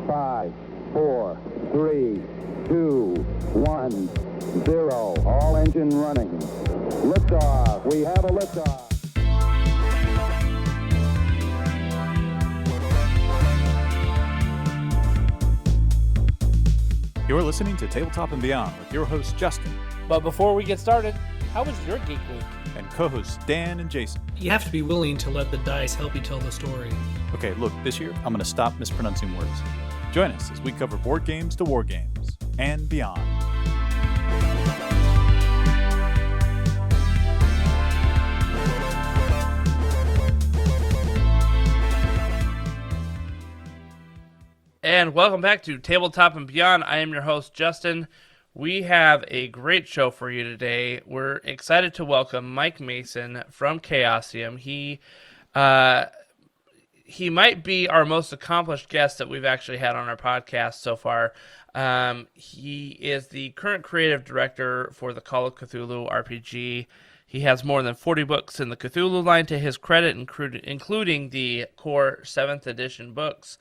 5, 4, 3, 2, 1, 0. All engine running. Liftoff. We have a liftoff. You're listening to Tabletop and Beyond with your host, Justin. But before we get started, how was your Geek Week? And co-hosts Dan and Jason. You have to be willing to let the dice help you tell the story. Okay, look, this year I'm going to stop mispronouncing words. Join us as we cover board games to war games and beyond. And welcome back to Tabletop and Beyond. I am your host, Justin. We have a great show for you today. We're excited to welcome Mike Mason from Chaosium. He might be our most accomplished guest that we've actually had on our podcast so far. He is the current creative director for the Call of Cthulhu RPG. He has more than 40 books in the Cthulhu line to his credit, including the core 7th edition books.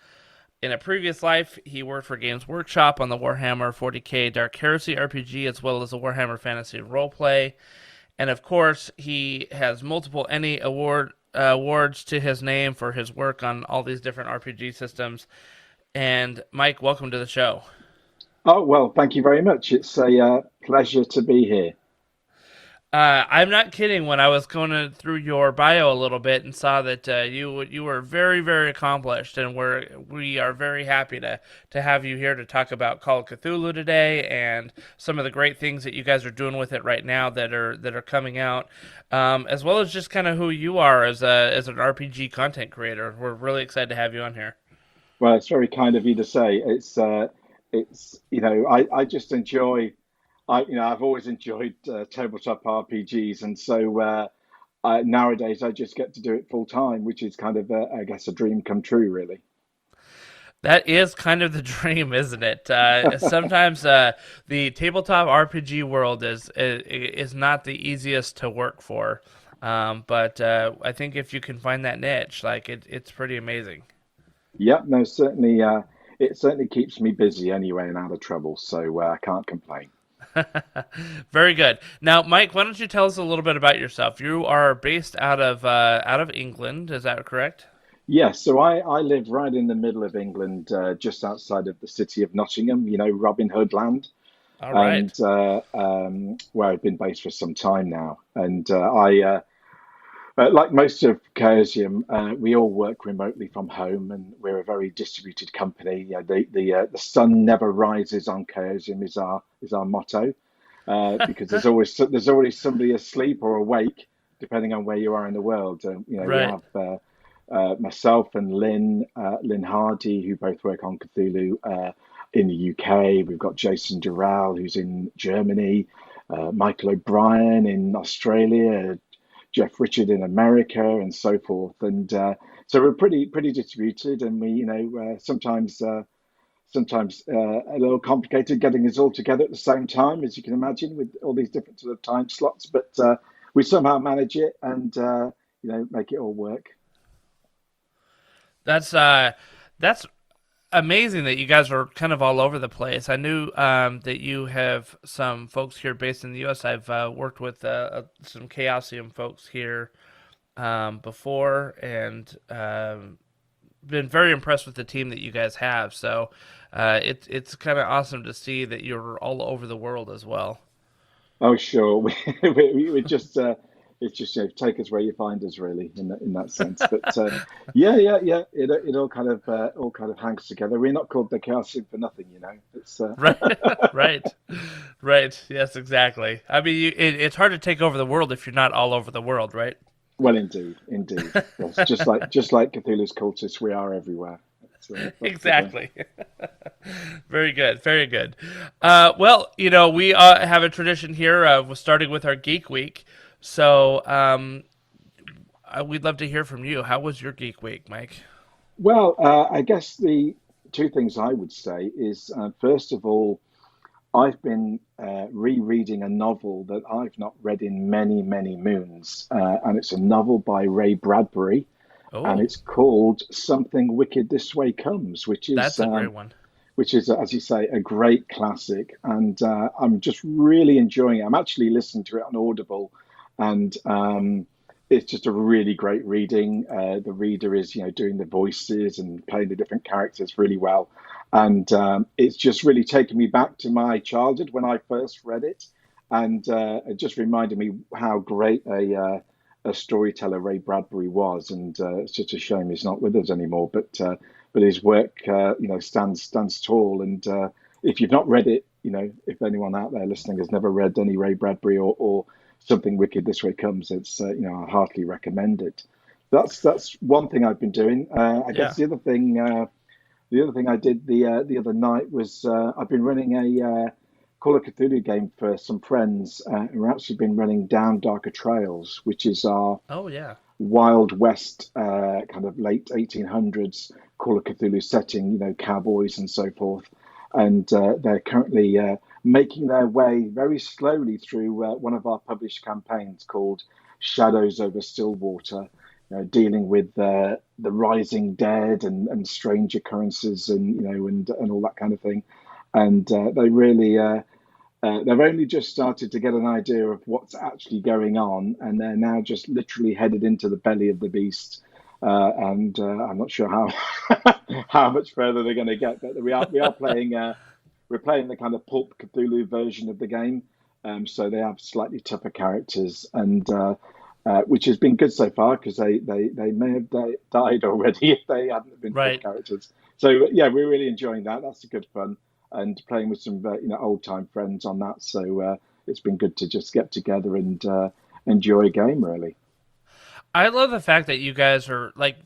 In a previous life, he worked for Games Workshop on the Warhammer 40k Dark Heresy RPG, as well as the Warhammer Fantasy Roleplay. And of course, he has multiple ENnie awards to his name for his work on all these different RPG systems. And Mike, welcome to the show. Oh, well, thank you very much. It's a pleasure to be here. I'm not kidding when I was going through your bio a little bit and saw that you were very, very accomplished, and we are very happy to have you here to talk about Call of Cthulhu today and some of the great things that you guys are doing with it right now that are coming out, as well as just kind of who you are as an RPG content creator. We're really excited to have you on here. Well, it's very kind of you to say. It's I just enjoy. I've always enjoyed tabletop RPGs, and so nowadays I just get to do it full time, which is kind of, I guess, a dream come true, really. That is kind of the dream, isn't it? Sometimes the tabletop RPG world is not the easiest to work for, but I think if you can find that niche, like it's pretty amazing. Yeah, no, certainly. It certainly keeps me busy anyway and out of trouble, so I can't complain. Very good. Now, Mike, why don't you tell us a little bit about yourself? You are based out of England, is that correct? Yes, so I live right in the middle of England, just outside of the city of Nottingham, Robin Hood land. All right. And where I've been based for some time now. And I like most of Chaosium, we all work remotely from home, and we're a very distributed company. The sun never rises on Chaosium is our motto, because there's always somebody asleep or awake, depending on where you are in the world. Right. We have myself and Lynn Hardy, who both work on Cthulhu in the UK. We've got Jason Durrell, who's in Germany, Michael O'Brien in Australia, Jeff Richard in America, and so forth. And so we're pretty distributed, and we, sometimes a little complicated getting us all together at the same time, as you can imagine, with all these different sort of time slots. But we somehow manage it and make it all work. That's amazing that you guys are kind of all over the place. I knew that you have some folks here based in the U.S. I've worked with some Chaosium folks here before, and been very impressed with the team that you guys have. So it's kind of awesome to see that you're all over the world as well. Oh, sure. we just it's just take us where you find us, really, in that sense. But yeah. It all kind of hangs together. We're not called the Chaosium for nothing, It's right. Yes, exactly. I mean, it's hard to take over the world if you're not all over the world, right? Well, indeed. Yes, just like Cthulhu's cultists, we are everywhere. Exactly. Very good. Well, we have a tradition here starting with our Geek Week. So we'd love to hear from you. How was your Geek Week, Mike? Well, I guess the two things I would say is, first of all, I've been rereading a novel that I've not read in many, many moons, and it's a novel by Ray Bradbury, and Oh, it's called Something Wicked This Way Comes, that's a great one. which is, as you say, a great classic. And I'm just really enjoying it. I'm actually listening to it on Audible, and it's just a really great reading. The reader is, doing the voices and playing the different characters really well. And it's just really taken me back to my childhood when I first read it. And it just reminded me how great a storyteller Ray Bradbury was. And it's just a shame he's not with us anymore. But his work, stands tall. And if you've not read it, if anyone out there listening has never read any Ray Bradbury or Something Wicked This Way Comes, it's I heartily recommend it. That's one thing I've been doing. I guess the other thing I did the other night was I've been running a Call of Cthulhu game for some friends, and we've actually been running Down Darker Trails, which is our Oh yeah. Wild West kind of late 1800s Call of Cthulhu setting, cowboys and so forth. And they're currently making their way very slowly through one of our published campaigns called Shadows over Stillwater, dealing with the rising dead and strange occurrences and all that kind of thing. And they really they've only just started to get an idea of what's actually going on, and they're now just literally headed into the belly of the beast. And I'm not sure how how much further they're going to get, but we are playing we're playing the kind of Pulp Cthulhu version of the game, so they have slightly tougher characters, and which has been good so far because they may have died already if they hadn't been tough characters. So yeah, we're really enjoying that. That's a good fun, and playing with some old time friends on that. So it's been good to just get together and enjoy a game really. I love the fact that you guys are like,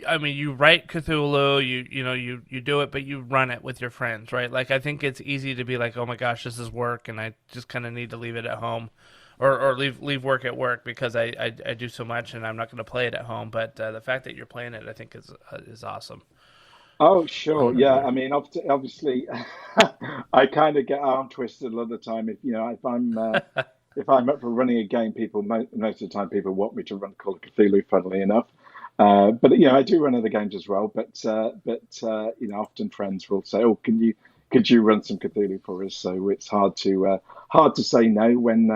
I mean, you write Cthulhu, you do it, but you run it with your friends, right? Like, I think it's easy to be like, oh my gosh, this is work, and I just kind of need to leave it at home, or leave work at work because I do so much, and I'm not going to play it at home. But the fact that you're playing it, I think is awesome. Oh, sure. Yeah. I mean, obviously, I kind of get arm twisted a lot of the time. If I'm up for running a game, most of the time people want me to run Call of Cthulhu, funnily enough. But I do run other games as well. But often friends will say, "Oh, could you run some Cthulhu for us?" So it's hard to say no when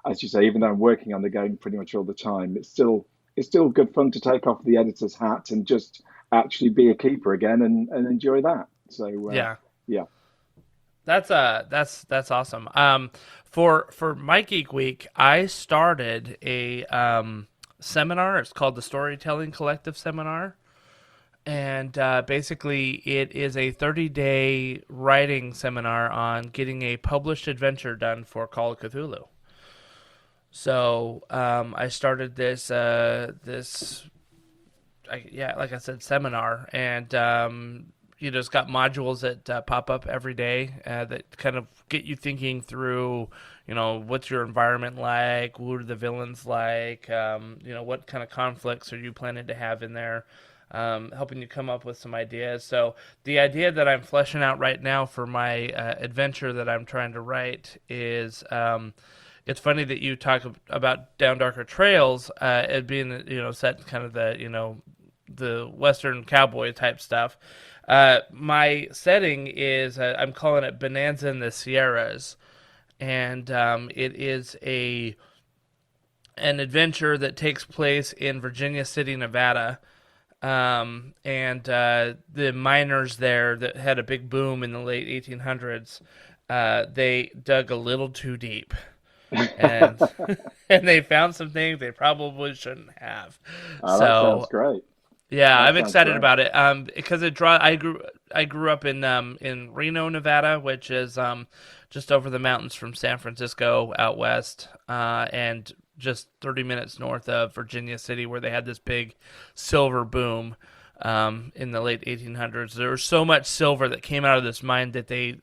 as you say, even though I'm working on the game pretty much all the time, it's still good fun to take off the editor's hat and just actually be a keeper again and enjoy that. So yeah. That's awesome. For My Geek Week, I started a seminar. It's called the Storytelling Collective Seminar, and basically it is a 30-day writing seminar on getting a published adventure done for Call of Cthulhu. So I started this like I said, seminar, and it's got modules that pop up every day that kind of get you thinking through, what's your environment like, what are the villains like, what kind of conflicts are you planning to have in there, helping you come up with some ideas. So the idea that I'm fleshing out right now for my adventure that I'm trying to write is, it's funny that you talk about Down Darker Trails, it being, set in kind of the Western cowboy type stuff. My setting is, I'm calling it Bonanza in the Sierras, and it is an adventure that takes place in Virginia City, Nevada, and the miners there that had a big boom in the late 1800s, they dug a little too deep. And and they found some things they probably shouldn't have. Oh, that sounds great. Yeah, I'm excited about it. Because I grew up in Reno, Nevada, which is just over the mountains from San Francisco out west, and just 30 minutes north of Virginia City, where they had this big silver boom in the late 1800s. There was so much silver that came out of this mine that they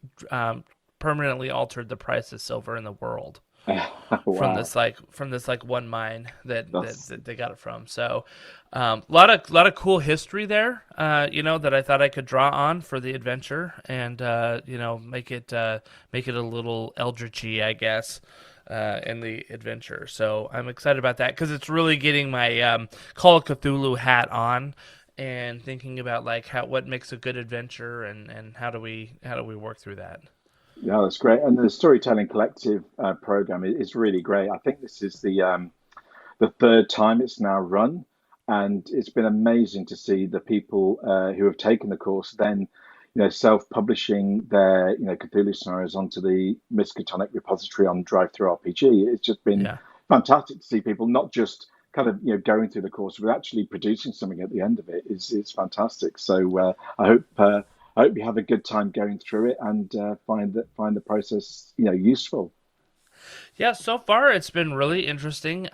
permanently altered the price of silver in the world. Wow. from this one mine that they got it from. So a lot of cool history there, that I thought I could draw on for the adventure, and make it a little eldritchy, I guess. in the adventure. So I'm excited about that because it's really getting my Call of Cthulhu hat on and thinking about like what makes a good adventure and how do we work through that. Yeah, that's great. And the Storytelling Collective program is really great. I think this is the third time it's now run, and it's been amazing to see the people who have taken the course then, self-publishing their, Cthulhu scenarios onto the Miskatonic repository on Drive-Thru RPG. It's just been Yeah. fantastic to see people not just kind of going through the course, but actually producing something at the end of it. It's fantastic. So I hope you have a good time going through it and find the process useful. Yeah, so far it's been really interesting.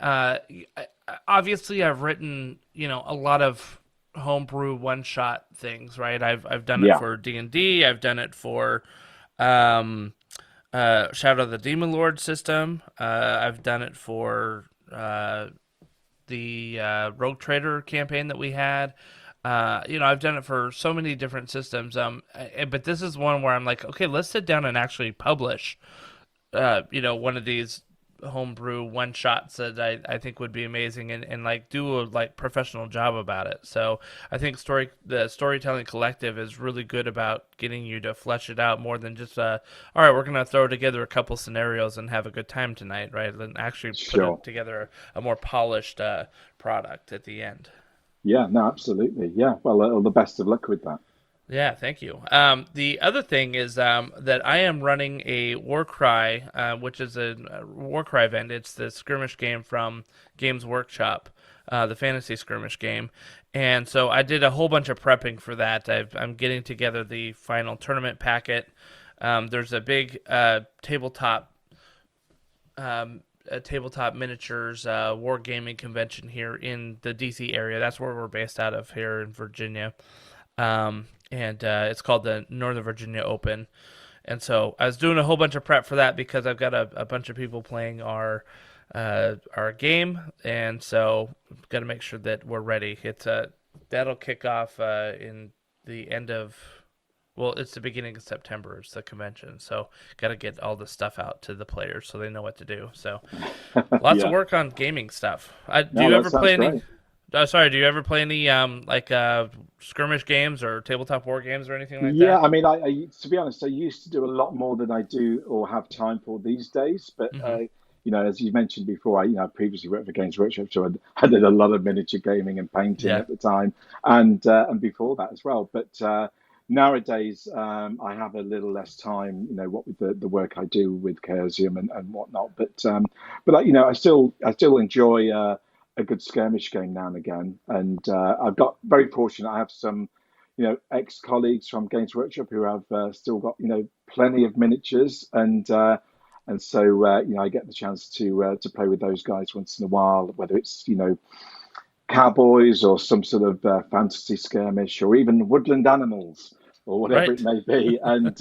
Obviously, I've written a lot of homebrew one shot things, right? I've done it Yeah, for D&D. I've done it for um, Shadow of the Demon Lord system. I've done it for the Rogue Trader campaign that we had. I've done it for so many different systems. But this is one where I'm like, okay, let's sit down and actually publish one of these homebrew one shots that I think would be amazing and like do a like professional job about it. So I think the Storytelling Collective is really good about getting you to flesh it out more than just all right, we're gonna throw together a couple scenarios and have a good time tonight, right? And actually put sure. it together a more polished product at the end. Yeah, no, absolutely. Yeah. Well, all the best of luck with that. Yeah, thank you. The other thing is that I am running a Warcry, which is a Warcry event. It's the skirmish game from Games Workshop, the fantasy skirmish game. And so I did a whole bunch of prepping for that. I'm getting together the final tournament packet. There's a big tabletop miniatures wargaming convention here in the DC area. That's where we're based out of here in Virginia. And it's called the Northern Virginia Open. And so I was doing a whole bunch of prep for that because I've got a bunch of people playing our game, and so got to make sure that we're ready. That'll kick off in the end of it's the beginning of September. It's the convention, so got to get all the stuff out to the players so they know what to do. So lots of Yeah. work on gaming stuff. Do No, you that ever play sounds any? great. Sorry, do you ever play any skirmish games or tabletop war games or anything like Yeah, that? I mean, to be honest, I used to do a lot more than I do or have time for these days. But Hmm. as you mentioned before, I previously worked for Games Workshop, so I did a lot of miniature gaming and painting Yeah. at the time, and before that as well. But nowadays, I have a little less time, what with the work I do with Chaosium and whatnot. But I still enjoy a good skirmish game now and again. And I've got very fortunate. I have some, ex-colleagues from Games Workshop who have still got, plenty of miniatures, and so I get the chance to play with those guys once in a while, whether it's cowboys or some sort of fantasy skirmish or even woodland animals or whatever it Right. may be. And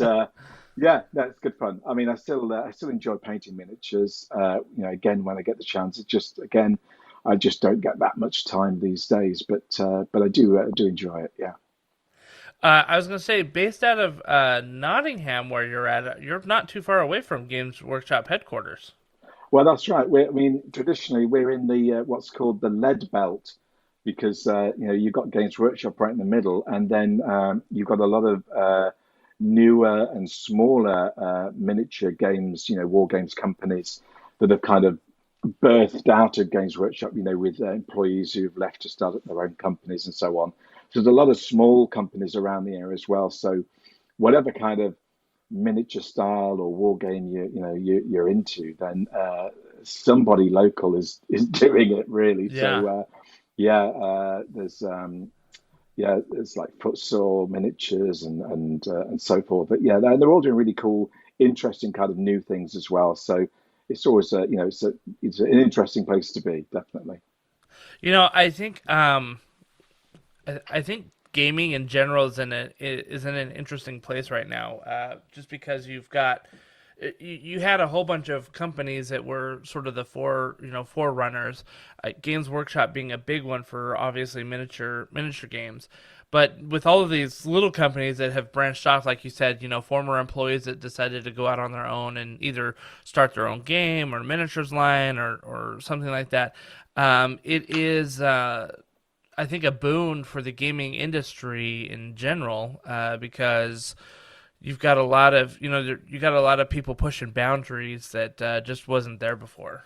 yeah, that's good fun. I mean, I still enjoy painting miniatures. Again, when I get the chance, I just don't get that much time these days. But I do enjoy it. Yeah. I was going to say, based out of Nottingham, where you're at, you're not too far away from Games Workshop headquarters. Well, that's right. I mean, traditionally we're in the what's called the lead belt because you've got Games Workshop right in the middle, and then you've got a lot of newer and smaller miniature games, war games companies that have kind of birthed out of Games Workshop, with employees who've left to start up their own companies and so on. So there's a lot of small companies around the area as well. So whatever kind of miniature style or war game you're into, then somebody local is doing it really. Yeah. So there's like futsal miniatures and so forth. But yeah, they're all doing really cool, interesting kind of new things as well. So it's always it's an interesting place to be, definitely. I think gaming in general is in an interesting place right now. Just because you had a whole bunch of companies that were sort of the forerunners. Games Workshop being a big one for obviously miniature games, But with all of these little companies that have branched off, like you said, former employees that decided to go out on their own and either start their own game or miniatures line or something like that, it is, I think, a boon for the gaming industry in general, because you've got a lot of, people pushing boundaries that just wasn't there before.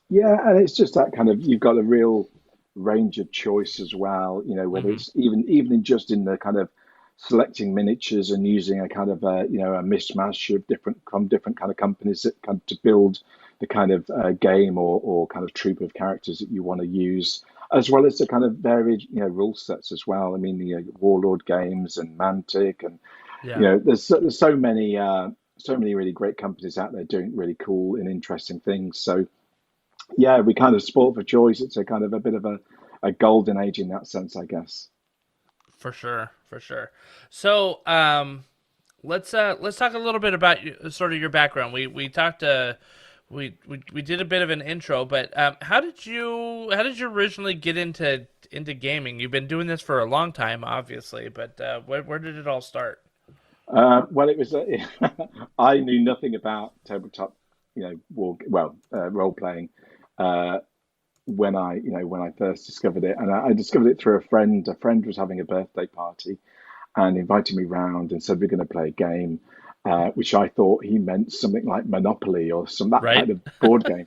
Yeah, and it's just that kind of, you've got a real range of choice as well, whether it's even in just in the kind of selecting miniatures and using a kind of a mishmash of different kind of companies that kind of to build the kind of game or kind of troupe of characters that you want to use, as well as the kind of varied rule sets as well. I mean, the Warlord games and Mantic, and Yeah. there's so many really great companies out there doing really cool and interesting things. So yeah, we kind of sport for choice. It's a kind of a bit of a golden age in that sense, I guess. For sure, for sure. So, let's talk a little bit about sort of your background. We talked we did a bit of an intro, but how did you originally get into gaming? You've been doing this for a long time, obviously, but where did it all start? Well, it was I knew nothing about tabletop, role playing. Uh, when I first discovered it, and I discovered it through a friend. A friend was having a birthday party and invited me round and said we're going to play a game, which I thought he meant something like Monopoly or that Right. kind of board game.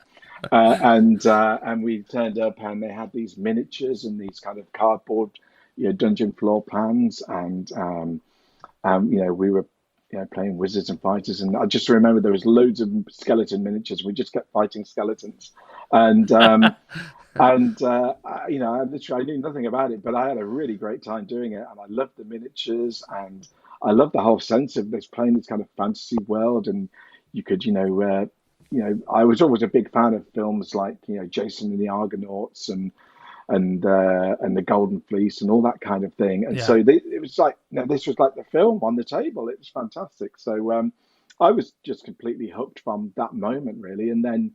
And we turned up and they had these miniatures and these kind of cardboard, dungeon floor plans, and we were playing wizards and fighters, and I just remember there was loads of skeleton miniatures. We just kept fighting skeletons, and I knew nothing about it, but I had a really great time doing it, and I loved the miniatures, and I loved the whole sense of this playing this kind of fantasy world, and you could, I was always a big fan of films like Jason and the Argonauts and the Golden Fleece and all that kind of thing. And Yeah. so it was like, this was like the film on the table. It was fantastic. So I was just completely hooked from that moment, really. And then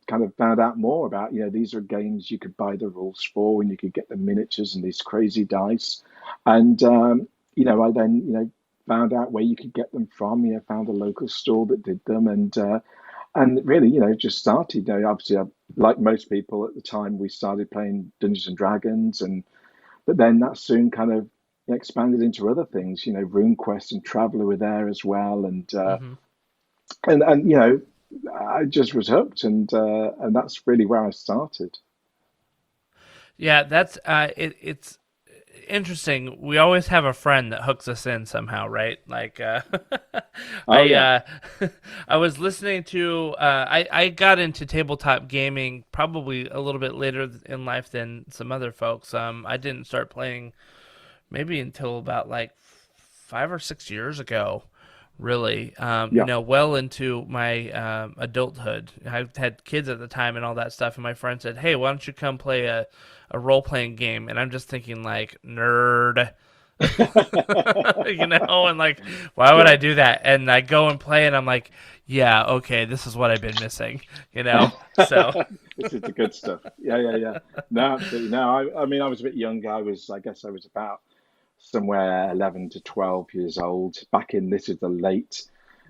kind of found out more about, these are games you could buy the rules for, and you could get the miniatures and these crazy dice. And I then found out where you could get them from. Found a local store that did them, and really, just started. Obviously, like most people at the time, we started playing Dungeons and Dragons, but then that soon kind of expanded into other things. RuneQuest and Traveller were there as well, Hmm. and I just was hooked, and that's really where I started. Yeah, that's it's interesting. We always have a friend that hooks us in somehow, right? Like, Oh yeah, I was listening to, I got into tabletop gaming probably a little bit later in life than some other folks. I didn't start playing maybe until about like 5 or 6 years ago, really. yeah. Well into my adulthood. I had kids at the time and all that stuff, and my friend said, "Hey, why don't you come play a role playing game?" And I'm just thinking like, nerd. And like, why would Yeah. I do that? And I go and play, and I'm like, yeah, okay, this is what I've been missing, So, This is the good stuff. Yeah, yeah, yeah. No, absolutely. No, I mean, I was a bit younger. I guess I was about somewhere 11 to 12 years old back in, this is the late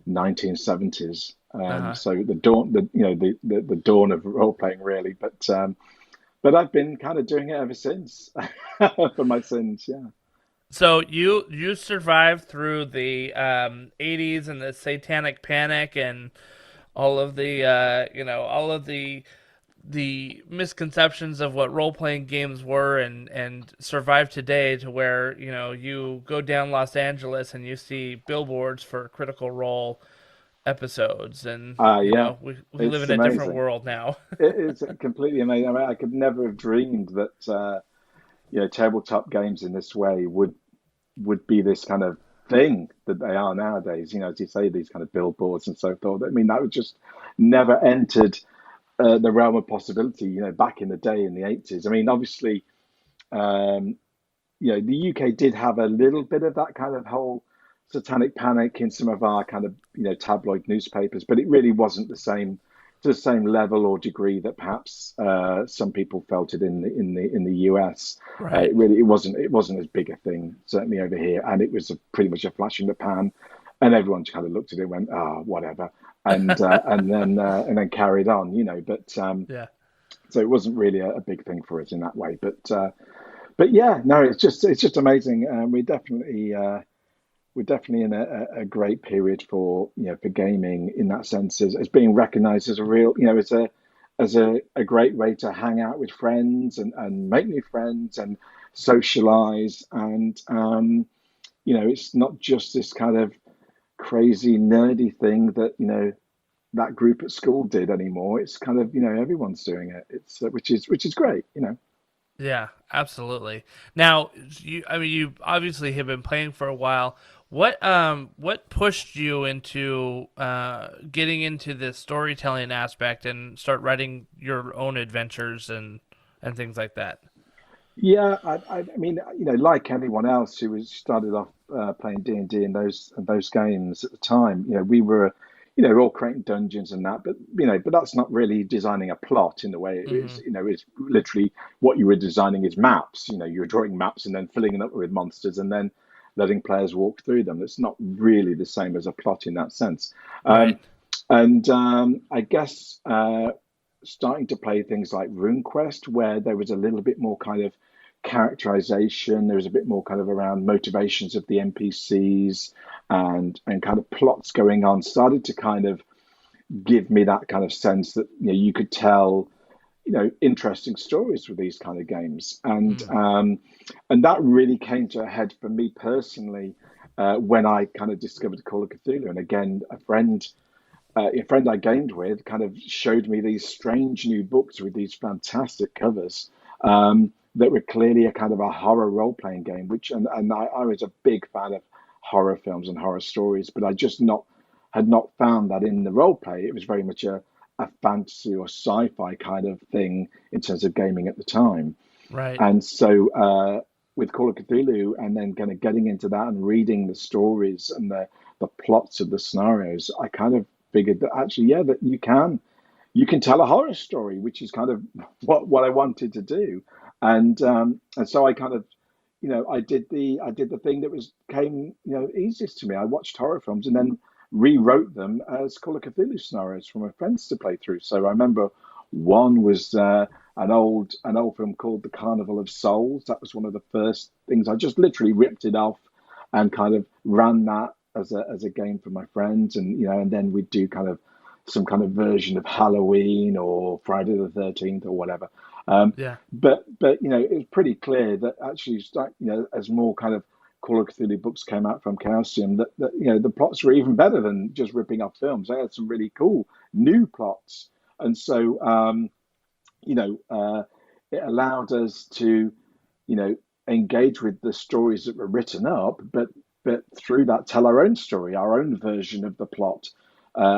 1970s. uh, So the dawn, the dawn of role playing, really. But I've been kind of doing it ever since for my sins. Yeah. so you survived through the '80s and the Satanic Panic and all of the all of the misconceptions of what role playing games were, and survive today to where you go down Los Angeles and you see billboards for Critical Role episodes, and Yeah. we live It's in a different amazing. world now. It's completely amazing. I mean, I could never have dreamed that tabletop games in this way would be this kind of thing that they are nowadays. As you say, these kind of billboards and so forth. I mean, that would just never entered the realm of possibility. Back in the day in the 80s. I mean, obviously, um, the UK did have a little bit of that kind of whole satanic panic in some of our kind of tabloid newspapers, but it really wasn't the same to the same level or degree that perhaps some people felt it in the US. Right. It wasn't as big a thing certainly over here, and it was pretty much a flash in the pan, and everyone kind of looked at it and went, "Oh, whatever," and then carried on, But Yeah. so it wasn't really a big thing for us in that way. But yeah, no, it's just amazing. We're definitely in a great period for for gaming in that sense as being recognized as a real as a great way to hang out with friends and make new friends and socialize and it's not just this kind of crazy nerdy thing that that group at school did anymore. It's kind of everyone's doing it. It's which is great. Yeah, absolutely. Now, you obviously have been playing for a while. What pushed you into getting into the storytelling aspect and start writing your own adventures and things like that? Yeah, I mean, like anyone else who was started off playing D&D and those games at the time, we were, all creating dungeons and that, but that's not really designing a plot in the way it Hmm. is. It's literally what you were designing is maps. You were drawing maps and then filling it up with monsters and then letting players walk through them. It's not really the same as a plot in that sense. Right. And I guess starting to play things like RuneQuest, where there was a little bit more kind of characterization, there was a bit more kind of around motivations of the NPCs and kind of plots going on, started to kind of give me that kind of sense that you could tell interesting stories with these kind of games, and that really came to a head for me personally when I kind of discovered Call of Cthulhu. And again, a friend I gamed with kind of showed me these strange new books with these fantastic covers that were clearly a kind of a horror role-playing game, and I was a big fan of horror films and horror stories, but I just had not found that in the role play. It was very much a fantasy or sci-fi kind of thing in terms of gaming at the time. Right. And so with Call of Cthulhu and then kind of getting into that and reading the stories and the plots of the scenarios, I kind of figured that actually, yeah, that you can tell a horror story, which is kind of what I wanted to do. And so I kind of, I did the thing that came easiest to me. I watched horror films and then rewrote them as Call of Cthulhu scenarios for my friends to play through. So I remember one was an old film called The Carnival of Souls. That was one of the first things. I just literally ripped it off and kind of ran that as a game for my friends, and then we'd do kind of some kind of version of Halloween or Friday the 13th or whatever. Yeah. But it was pretty clear that actually, as more kind of Call of Cthulhu books came out from Chaosium, that the plots were even better than just ripping off films. They had some really cool new plots, and so it allowed us to engage with the stories that were written up, but through that tell our own story, our own version of the plot,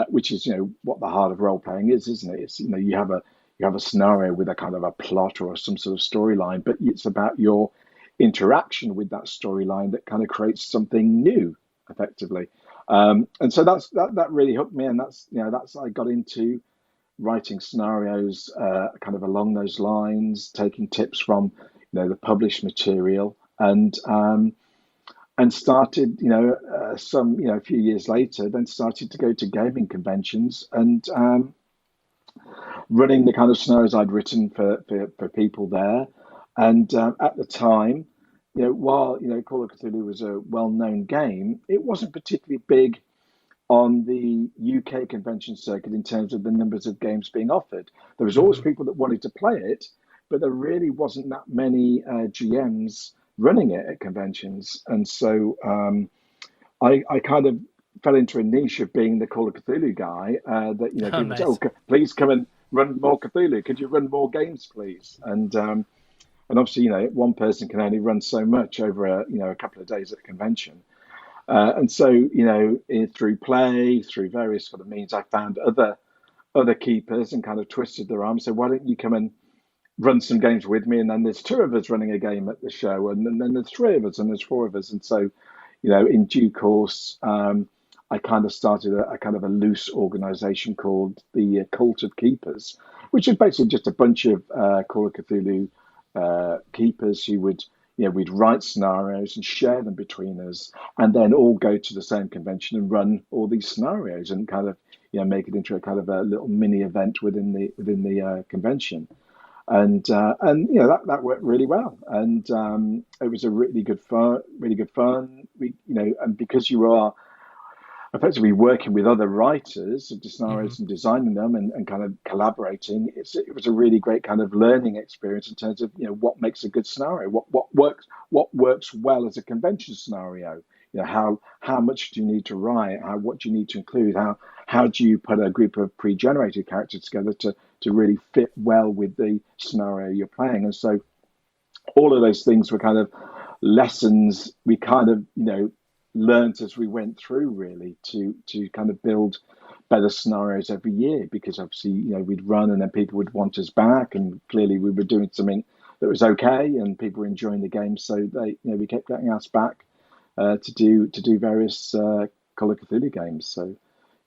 which is what the heart of role playing is, isn't it? It's you have a scenario with a kind of a plot or some sort of storyline, but it's about your interaction with that storyline that kind of creates something new, effectively. And so that really hooked me, and that's I got into writing scenarios kind of along those lines, taking tips from the published material, and started a few years later, then started to go to gaming conventions and running the kind of scenarios I'd written for people there. And at the time, while Call of Cthulhu was a well-known game, it wasn't particularly big on the UK convention circuit in terms of the numbers of games being offered. There was always people that wanted to play it, but there really wasn't that many GMs running it at conventions. And so I kind of fell into a niche of being the Call of Cthulhu guy that Oh, people say, nice. "Oh, please come and run more Cthulhu. Could you run more games, please?" And obviously, one person can only run so much over a couple of days at a convention. And so, through play, through various sort of means, I found other keepers and kind of twisted their arm. So why don't you come and run some games with me? And then there's two of us running a game at the show, and then there's three of us, and there's four of us. And so, in due course, I kind of started a kind of a loose organization called the Cult of Keepers, which is basically just a bunch of Call of Cthulhu keepers who would, we'd write scenarios and share them between us, and then all go to the same convention and run all these scenarios and kind of, make it into a kind of a little mini event within the convention. And that worked really well, and it was a really good fun. We, and because you are effectively working with other writers of the scenarios and designing them and kind of collaborating, it was a really great kind of learning experience in terms of what makes a good scenario, what works well as a convention scenario. How much do you need to write? What do you need to include? How do you put a group of pre-generated characters together to really fit well with the scenario you're playing? And so all of those things were kind of lessons we kind of learned as we went through, really, to kind of build better scenarios every year, because obviously we'd run and then people would want us back, and clearly we were doing something that was okay and people were enjoying the game, so they we kept getting asked back to do various Call of Cthulhu games. So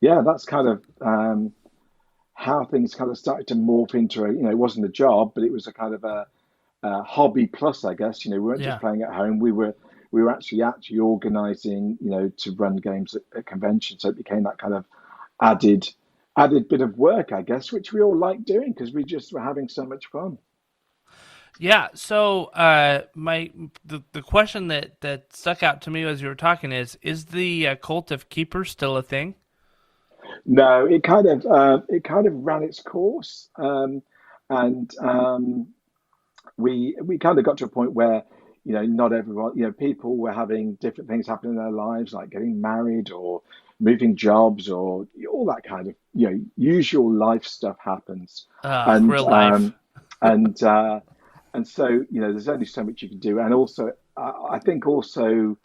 yeah, that's kind of how things kind of started to morph into it wasn't a job, but it was a kind of a hobby plus, I guess. We weren't just playing at home, we were actually organizing to run games at conventions, so it became that kind of added bit of work, I guess, which we all liked doing because we just were having so much fun. Yeah. So the question that stuck out to me as you were talking is the Cult of Keepers still a thing? No, it kind of ran its course, and we kind of got to a point where not everyone, people were having different things happen in their lives, like getting married or moving jobs or all that kind of usual life stuff happens. And real life. And so there's only so much you can do. And also, I think also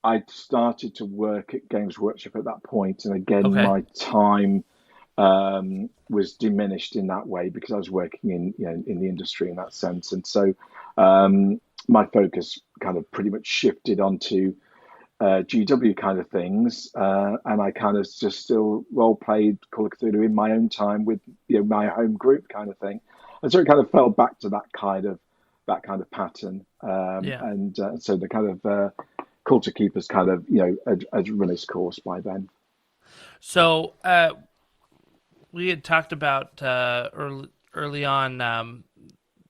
I started to work at Games Workshop at that point, and again my time was diminished in that way because I was working in the industry in that sense, and so my focus kind of pretty much shifted onto GW kind of things, and I kind of just still role played Call of Cthulhu in my own time with my home group kind of thing, and so it kind of fell back to that kind of pattern, and so the kind of Cult of Keepers kind of had run its course by then. So we had talked about early on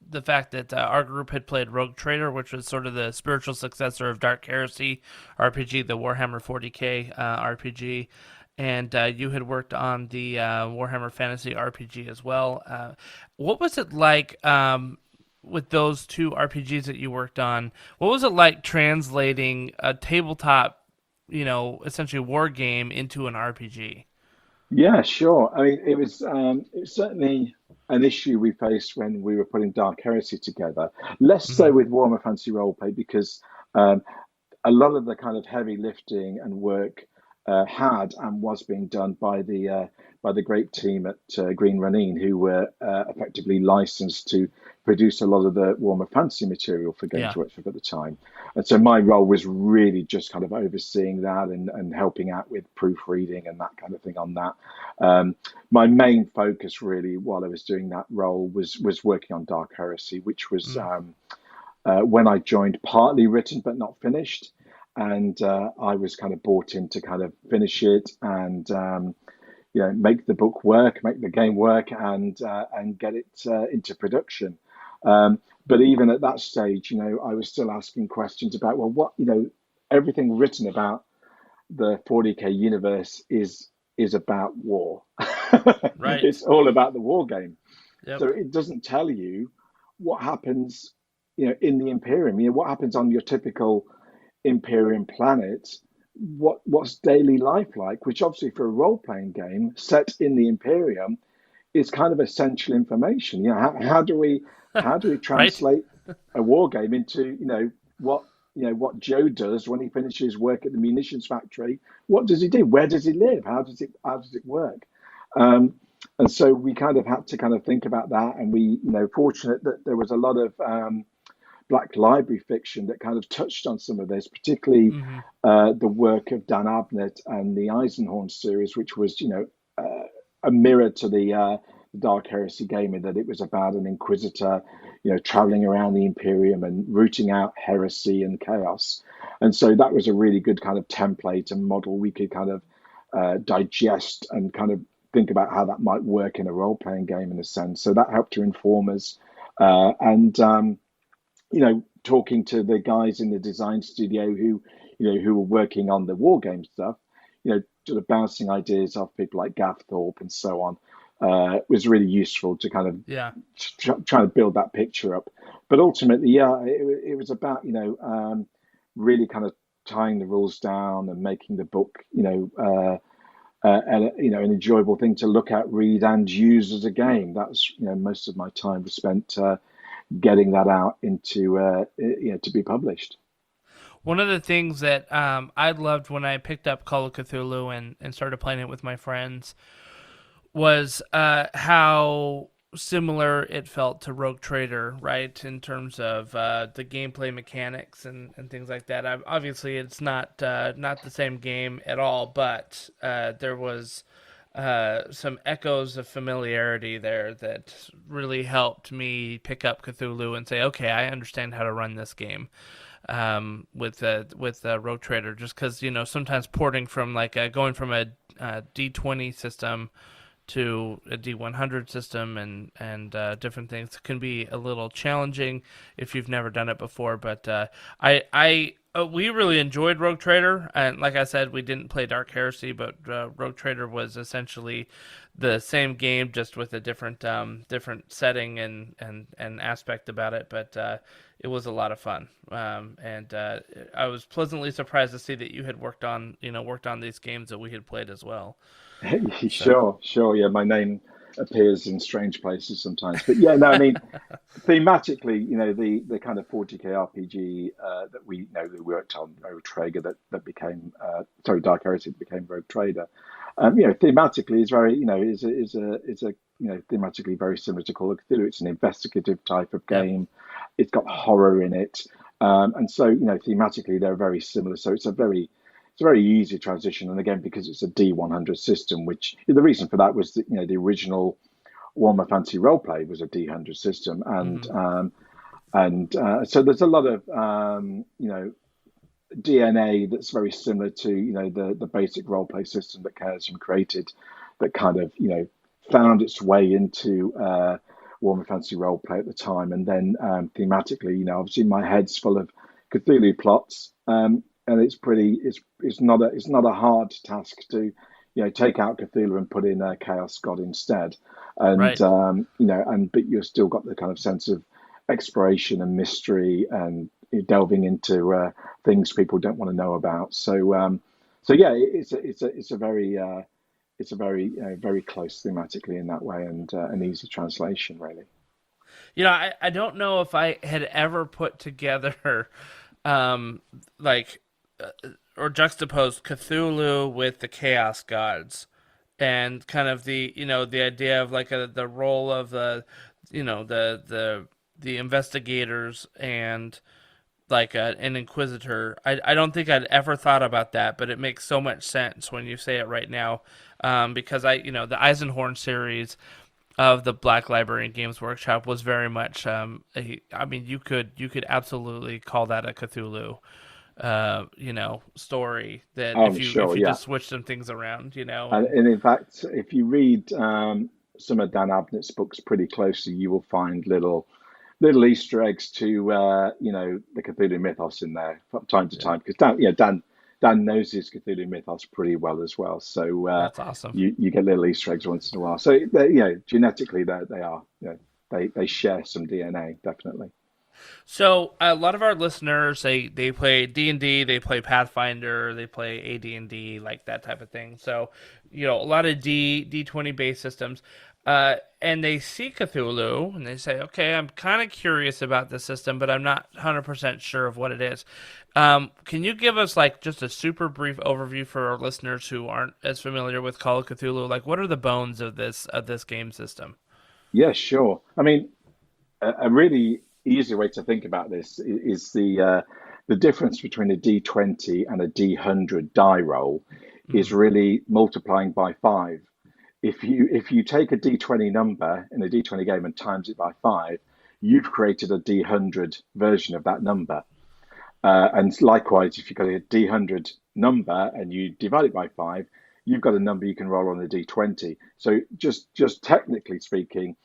the fact that our group had played Rogue Trader, which was sort of the spiritual successor of Dark Heresy RPG, the Warhammer 40K RPG, and you had worked on the Warhammer Fantasy RPG as well. What was it like with those two RPGs that you worked on? What was it like translating a tabletop, essentially war game into an RPG? Yeah, sure. I mean, it was certainly an issue we faced when we were putting Dark Heresy together. Less so with Warhammer Fantasy Roleplay, because a lot of the kind of heavy lifting and work had and was being done by the great team at Green Running, who were effectively licensed to produce a lot of the Warhammer Fantasy material for Games Workshop at the time. And so my role was really just kind of overseeing that and helping out with proofreading and that kind of thing on that. My main focus really while I was doing that role was working on Dark Heresy, which was when I joined, partly written but not finished. And I was kind of brought in to kind of finish it and make the book work, make the game work, and get it into production. But even at that stage, I was still asking questions about, well, what, everything written about the 40K universe is about war. Right. It's all about the war game. Yep. So it doesn't tell you what happens, in the Imperium. What happens on your typical Imperium planet, what's daily life like, which obviously for a role-playing game set in the Imperium is kind of essential information. How do we translate a war game into what Joe does when he finishes work at the munitions factory? What does he do? Where does he live? How does it work? And so we kind of had to kind of think about that, and we fortunate that there was a lot of Black library fiction that kind of touched on some of this, particularly the work of Dan Abnett and the Eisenhorn series, which was, a mirror to the Dark Heresy game, in that it was about an inquisitor, traveling around the Imperium and rooting out heresy and chaos. And so that was a really good kind of template and model we could kind of digest and kind of think about how that might work in a role-playing game, in a sense. So that helped to inform us. Talking to the guys in the design studio who were working on the war game stuff, sort of bouncing ideas off people like Gav Thorpe and so on, was really useful to kind of try to build that picture up. But ultimately, it was about, really kind of tying the rules down and making the book, an enjoyable thing to look at, read, and use as a game. That was, most of my time was spent getting that out into, to be published. One of the things that I loved when I picked up Call of Cthulhu and started playing it with my friends was how similar it felt to Rogue Trader, right? In terms of the gameplay mechanics and things like that. Obviously, it's not the same game at all, but there was some echoes of familiarity there that really helped me pick up Cthulhu and say, okay, I understand how to run this game with Rogue Trader. Just because sometimes porting from going from a D20 system to a D100 system and different things can be a little challenging if you've never done it before. But we really enjoyed Rogue Trader, and like I said, we didn't play Dark Heresy, but Rogue Trader was essentially the same game, just with a different setting and aspect about it. But it was a lot of fun, and I was pleasantly surprised to see that you had worked on these games that we had played as well. Sure. Yeah, my name appears in strange places sometimes, but yeah, no, I mean, thematically, the kind of 40k RPG that we worked on, Rogue Trader, that became Dark Heresy that became Rogue Trader. Thematically is very, is a thematically very similar to Call of Cthulhu. It's an investigative type of game. It's got horror in it, and so thematically they're very similar. So it's a very easy transition. And again, because it's a D100 system, which the reason for that was that, the original Warhammer Fantasy Roleplay was a D100 system. And so there's a lot of, DNA that's very similar to, the basic roleplay system that Chaosium created, that kind of, found its way into Warhammer Fantasy Roleplay at the time. And then thematically, obviously my head's full of Cthulhu plots. And it's not a hard task to, take out Cthulhu and put in a Chaos God instead, and right. But you've still got the kind of sense of exploration and mystery and delving into things people don't want to know about. So yeah, it's a very very close thematically in that way, and an easy translation, really. I don't know if I had ever put together or juxtaposed Cthulhu with the Chaos Gods, and kind of the the idea of the role of the investigators and an inquisitor. I don't think I'd ever thought about that, but it makes so much sense when you say it right now, because the Eisenhorn series of the Black Library and Games Workshop was very much you could absolutely call that a Cthulhu story, that if you just switch some things around, And in fact, if you read some of Dan Abnett's books pretty closely, you will find little Easter eggs to the Cthulhu mythos in there from time to time, because Dan knows his Cthulhu mythos pretty well as well. So that's awesome. You get little Easter eggs once in a while. So genetically they are they share some DNA, definitely. So a lot of our listeners, they play D&D, they play Pathfinder, they play AD&D, like that type of thing. So, a lot of D20 based systems, and they see Cthulhu and they say, okay, I'm kind of curious about this system, but I'm not 100% sure of what it is. Can you give us just a super brief overview for our listeners who aren't as familiar with Call of Cthulhu? What are the bones of this game system? Yeah, sure. I mean, a really easier way to think about this is the difference between a D20 and a D100 die roll is really multiplying by 5. If you take a D20 number in a D20 game and times it by 5, you've created a D100 version of that number. And likewise, if you've got a D100 number and you divide it by 5, you've got a number you can roll on a D20. So just technically speaking,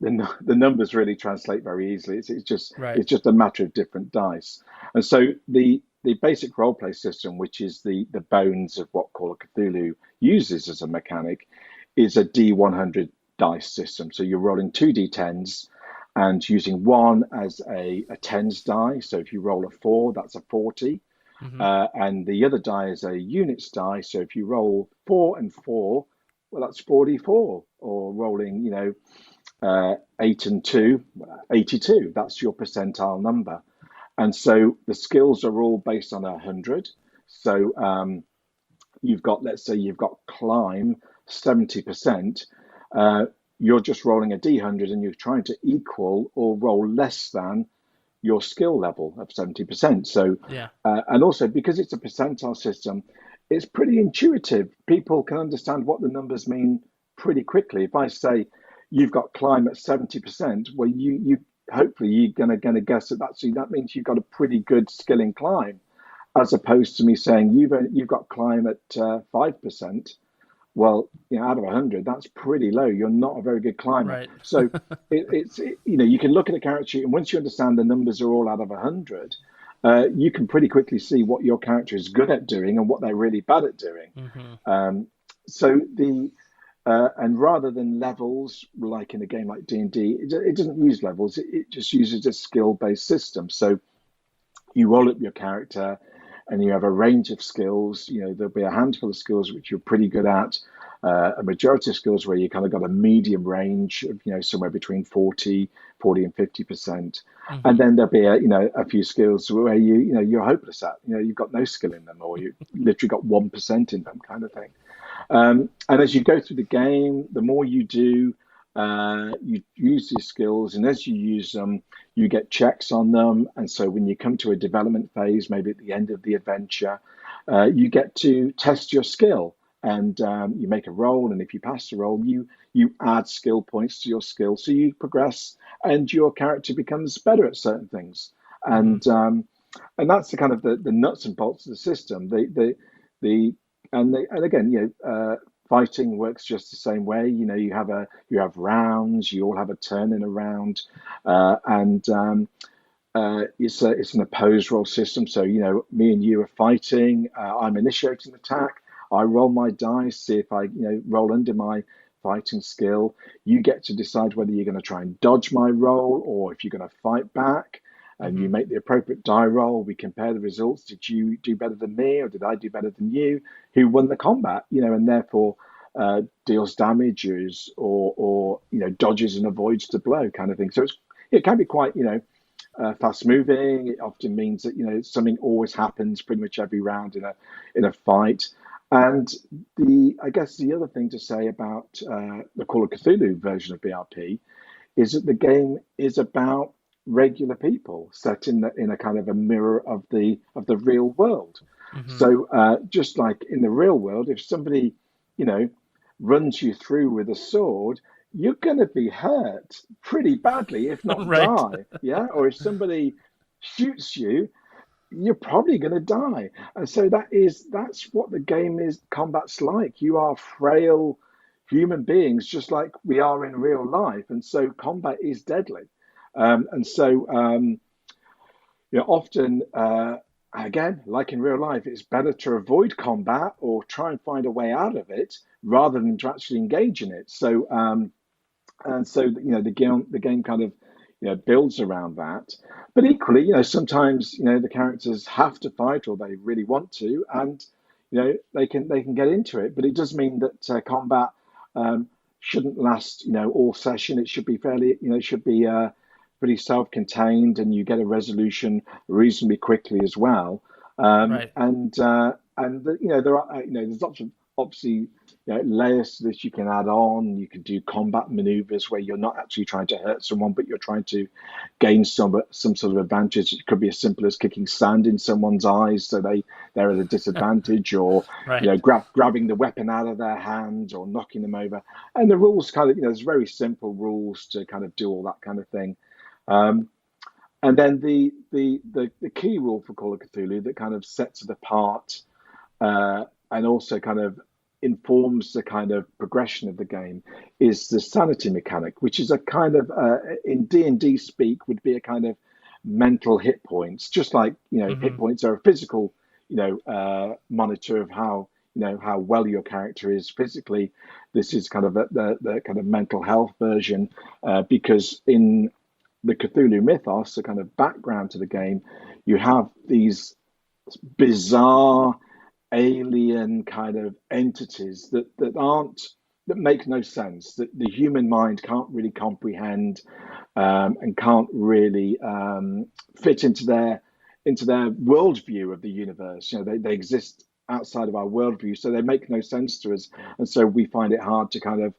the numbers really translate very easily. It's just a matter of different dice. And so the basic roleplay system, which is the bones of what Call of Cthulhu uses as a mechanic, is a D100 dice system. So you're rolling 2 D10s and using one as a tens die. So if you roll a 4, that's a 40. And the other die is a units die. So if you roll 4 and 4, well, that's 44. Or rolling, 8 and 2, 82. That's your percentile number. And so the skills are all based on 100. So you've got, let's say you've got climb 70%. You're just rolling a D100 and you're trying to equal or roll less than your skill level of 70%. So, and also because it's a percentile system, it's pretty intuitive. People can understand what the numbers mean pretty quickly. If I say you've got climb at 70%, well, you hopefully you're gonna guess that means you've got a pretty good skill in climb, as opposed to me saying you've got climb at 5%. Well, out of 100, that's pretty low. You're not a very good climber. Right. So you can look at a character sheet, and once you understand the numbers are all out of 100, you can pretty quickly see what your character is good at doing and what they're really bad at doing. And rather than levels, like in a game like D&D, it doesn't use levels. It just uses a skill-based system. So you roll up your character, and you have a range of skills. There'll be a handful of skills which you're pretty good at, a majority of skills where you kind of got a medium range of, somewhere between 40 and 50%. And then there'll be a few skills where you're hopeless at, you've got no skill in them, or you literally got 1% in them, kind of thing. And as you go through the game, the more you do, you use these skills, and as you use them, you get checks on them. And so when you come to a development phase, maybe at the end of the adventure, you get to test your skill, and you make a roll. And if you pass the roll, you add skill points to your skill, so you progress, and your character becomes better at certain things. And that's the kind of the nuts and bolts of the system. And again, fighting works just the same way. You have rounds. You all have a turn in a round, and it's an opposed roll system. So me and you are fighting. I'm initiating the attack. I roll my dice, see if I roll under my fighting skill. You get to decide whether you're going to try and dodge my roll or if you're going to fight back. And you make the appropriate die roll. We compare the results. Did you do better than me, or did I do better than you? Who won the combat? And therefore deals damages or dodges and avoids the blow, kind of thing. So it can be quite fast moving. It often means that something always happens pretty much every round in a fight. And I guess the other thing to say about the Call of Cthulhu version of BRP is that the game is about regular people set in a kind of a mirror of the real world. So just like in the real world, if somebody runs you through with a sword, you're going to be hurt pretty badly, if not die. Or if somebody shoots you, you're probably going to die. And so that's what the game is. Combat's like. You are frail human beings, just like we are in real life, and so combat is deadly. And so, often, again, like in real life, it's better to avoid combat or try and find a way out of it rather than to actually engage in it. So, the game kind of, builds around that. But equally, sometimes, the characters have to fight or they really want to, and, they can get into it. But it does mean that combat shouldn't last, all session. It should be fairly, pretty self-contained, and you get a resolution reasonably quickly as well. And there are there's lots of obviously, layers to this you can add on. You can do combat maneuvers where you're not actually trying to hurt someone, but you're trying to gain some sort of advantage. It could be as simple as kicking sand in someone's eyes so they're at a disadvantage, or Right. grabbing the weapon out of their hand or knocking them over. And the rules kind of, there's very simple rules to kind of do all that kind of thing. And then the key rule for Call of Cthulhu that kind of sets it apart, and also kind of informs the kind of progression of the game, is the Sanity Mechanic, which is a kind of, in D&D speak, would be a kind of mental hit points, just like hit points are a physical monitor of how how well your character is physically. This is kind of the kind of mental health version, because in the Cthulhu mythos, the kind of background to the game, you have these bizarre alien kind of entities that make no sense, that the human mind can't really comprehend, and can't really fit into their worldview of the universe. They exist outside of our worldview, so they make no sense to us, and so we find it hard to kind of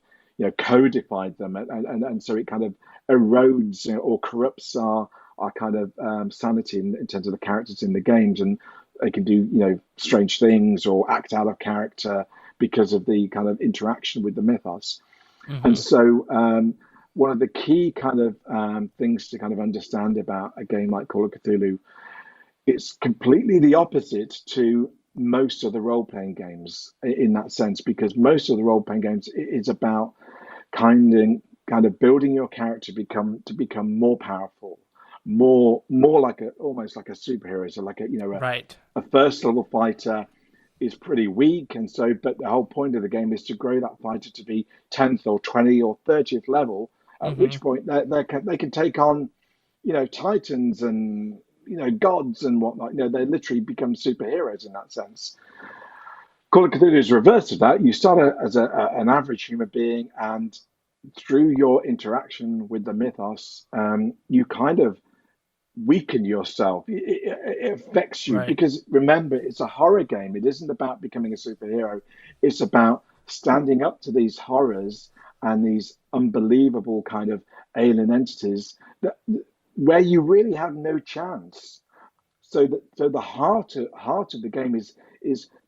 codify them, and so it kind of erodes or corrupts our kind of sanity in terms of the characters in the games, and they can do strange things or act out of character because of the kind of interaction with the mythos. And so one of the key kind of things to kind of understand about a game like Call of Cthulhu, it's completely the opposite to most of the role-playing games in that sense, because most of the role-playing games is about kind of building your character to become more powerful, more like almost like a superhero. So like a first level fighter is pretty weak, and so but the whole point of the game is to grow that fighter to be 10th or 20th or 30th level, at which point they can take on titans and gods and whatnot. They literally become superheroes in that sense. Call of Cthulhu is the reverse of that. You start as an average human being, and through your interaction with the mythos, you kind of weaken yourself. It affects you, because remember, it's a horror game. It isn't about becoming a superhero. It's about standing up to these horrors and these unbelievable kind of alien entities where you really have no chance. So the heart of the game is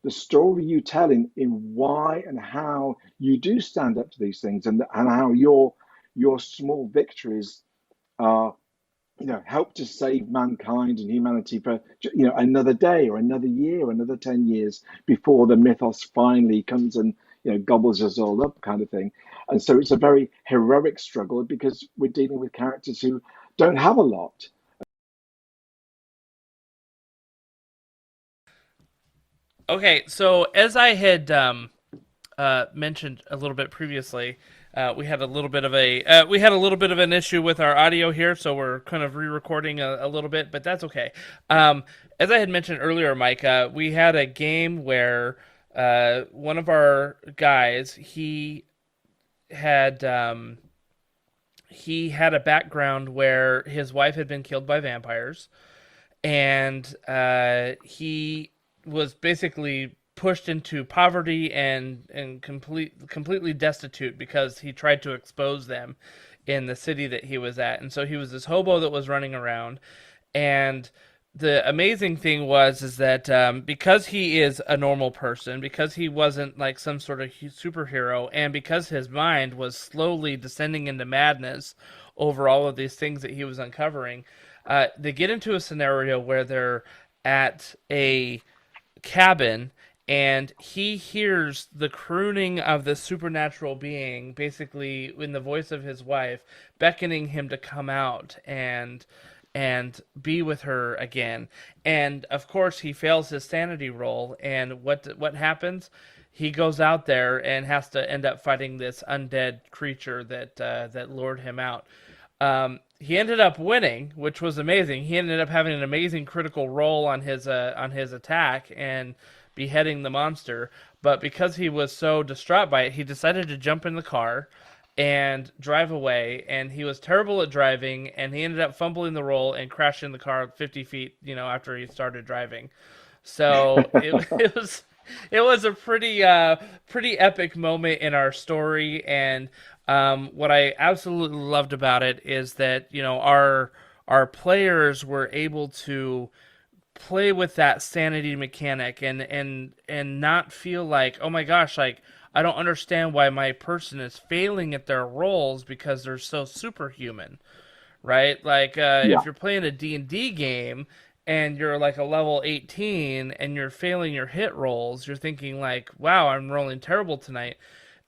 the story you tell in why and how you do stand up to these things, and how your small victories are help to save mankind and humanity for another day or another year or another 10 years before the mythos finally comes and gobbles us all up, kind of thing. And so it's a very heroic struggle, because we're dealing with characters who don't have a lot. Okay, so as I had mentioned a little bit previously, we had a little bit of an issue with our audio here, so we're kind of re-recording a little bit, but that's okay. As I had mentioned earlier, Mike, we had a game where one of our guys, he had a background where his wife had been killed by vampires, and he was basically pushed into poverty and completely destitute because he tried to expose them in the city that he was at. And so he was this hobo that was running around. And the amazing thing is that because he is a normal person, because he wasn't like some sort of superhero, and because his mind was slowly descending into madness over all of these things that he was uncovering, they get into a scenario where they're at a cabin, and he hears the crooning of the supernatural being, basically in the voice of his wife, beckoning him to come out and be with her again. And of course he fails his sanity roll, and what happens? He goes out there and has to end up fighting this undead creature that lured him out. He ended up winning, which was amazing. He ended up having an amazing critical roll on his attack and beheading the monster. But because he was so distraught by it, he decided to jump in the car and drive away. And he was terrible at driving, and he ended up fumbling the roll and crashing the car 50 feet, after he started driving. So it was It was a pretty epic moment in our story, and what I absolutely loved about it is that our players were able to play with that sanity mechanic and not feel like, oh my gosh, like I don't understand why my person is failing at their roles because they're so superhuman, right? Like if Yeah, you're playing a D&D game and you're like a level 18 and you're failing your hit rolls, you're thinking like, wow, I'm rolling terrible tonight.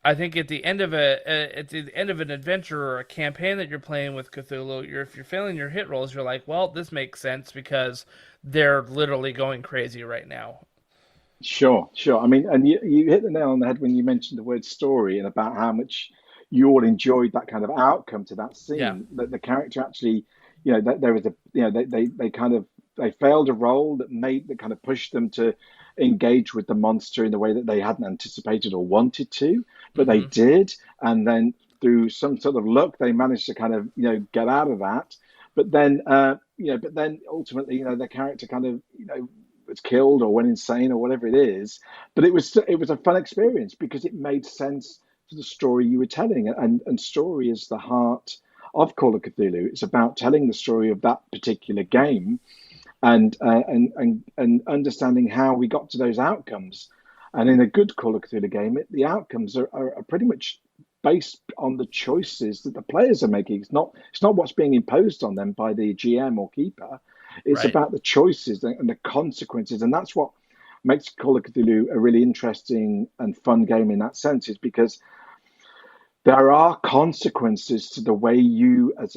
I think at the end of at the end of an adventure or a campaign that you're playing with Cthulhu, if you're failing your hit rolls, you're like, well, this makes sense because they're literally going crazy right now. sure. I mean, and you hit the nail on the head when you mentioned the word story and about how much you all enjoyed that kind of outcome to that Yeah, scene. That the character actually, that there was a, they kind of they failed a role that kind of pushed them to engage with the monster in the way that they hadn't anticipated or wanted to, but they hmm, did, and then through some sort of luck, they managed to kind of get out of that. But then ultimately, the character kind of was killed or went insane or whatever it is. But it was a fun experience because it made sense to the story you were telling, and story is the heart of Call of Cthulhu. It's about telling the story of that particular game and understanding how we got to those outcomes. And in a good Call of Cthulhu game, the outcomes are pretty much based on the choices that the players are making. It's not what's being imposed on them by the GM or keeper. It's right. about the choices and the consequences, and that's what makes Call of Cthulhu a really interesting and fun game in that sense. Is because there are consequences to the way you as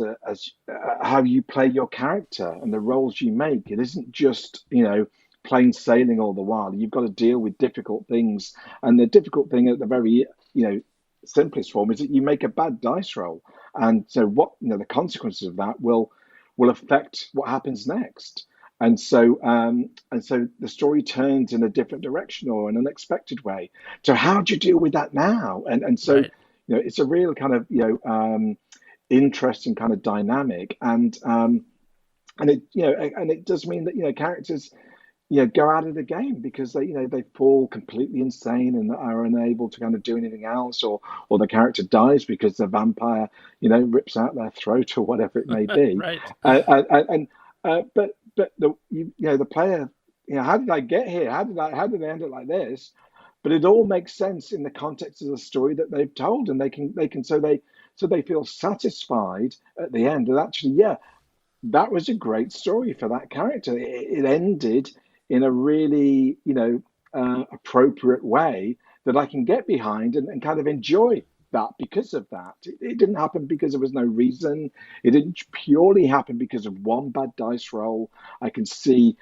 how you play your character and the roles you make. It isn't just plain sailing all the while. You've got to deal with difficult things, and the difficult thing at the very simplest form is that you make a bad dice roll, and so what the consequences of that will affect what happens next. And so the story turns in a different direction or an unexpected way. So how do you deal with that now? And so Right. it's a real kind of interesting kind of dynamic, and it does mean that characters go out of the game because they fall completely insane and are unable to kind of do anything else, or the character dies because the vampire rips out their throat or whatever it may be. Right. But the player, how did I get here? How did I end up like this? But it all makes sense in the context of the story that they've told, and they feel satisfied at the end. And actually, yeah, that was a great story for that character. It ended in a really appropriate way that I can get behind and kind of enjoy that because of that. It didn't happen because there was no reason. It didn't purely happen because of one bad dice roll. I can see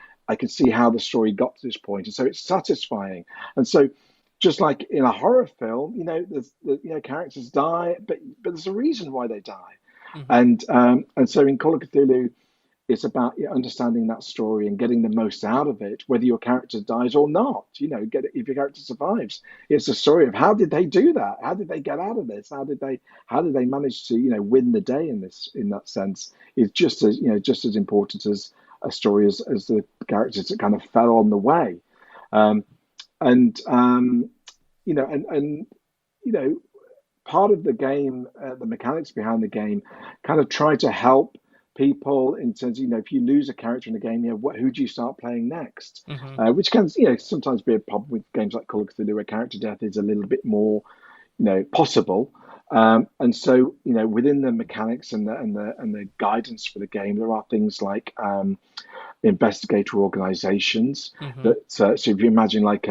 how the story got to this point, and so it's satisfying. And so, just like in a horror film, characters die, but there's a reason why they die. Hmm. And so in Call of Cthulhu, it's about understanding that story and getting the most out of it, whether your character dies or not. Get it if your character survives. It's a story of how did they do that? How did they get out of this? How did they manage to win the day in that sense? Is just as important as a story as the characters that kind of fell on the way. Um, and and you know part of the game, the mechanics behind the game, kind of try to help people in terms of, if you lose a character in the game, who do you start playing next? Hmm. Which can, sometimes be a problem with games like Call of Cthulhu, where character death is a little bit more, possible. And so, within the mechanics and the guidance for the game, there are things like investigator organizations Hmm. that so if you imagine like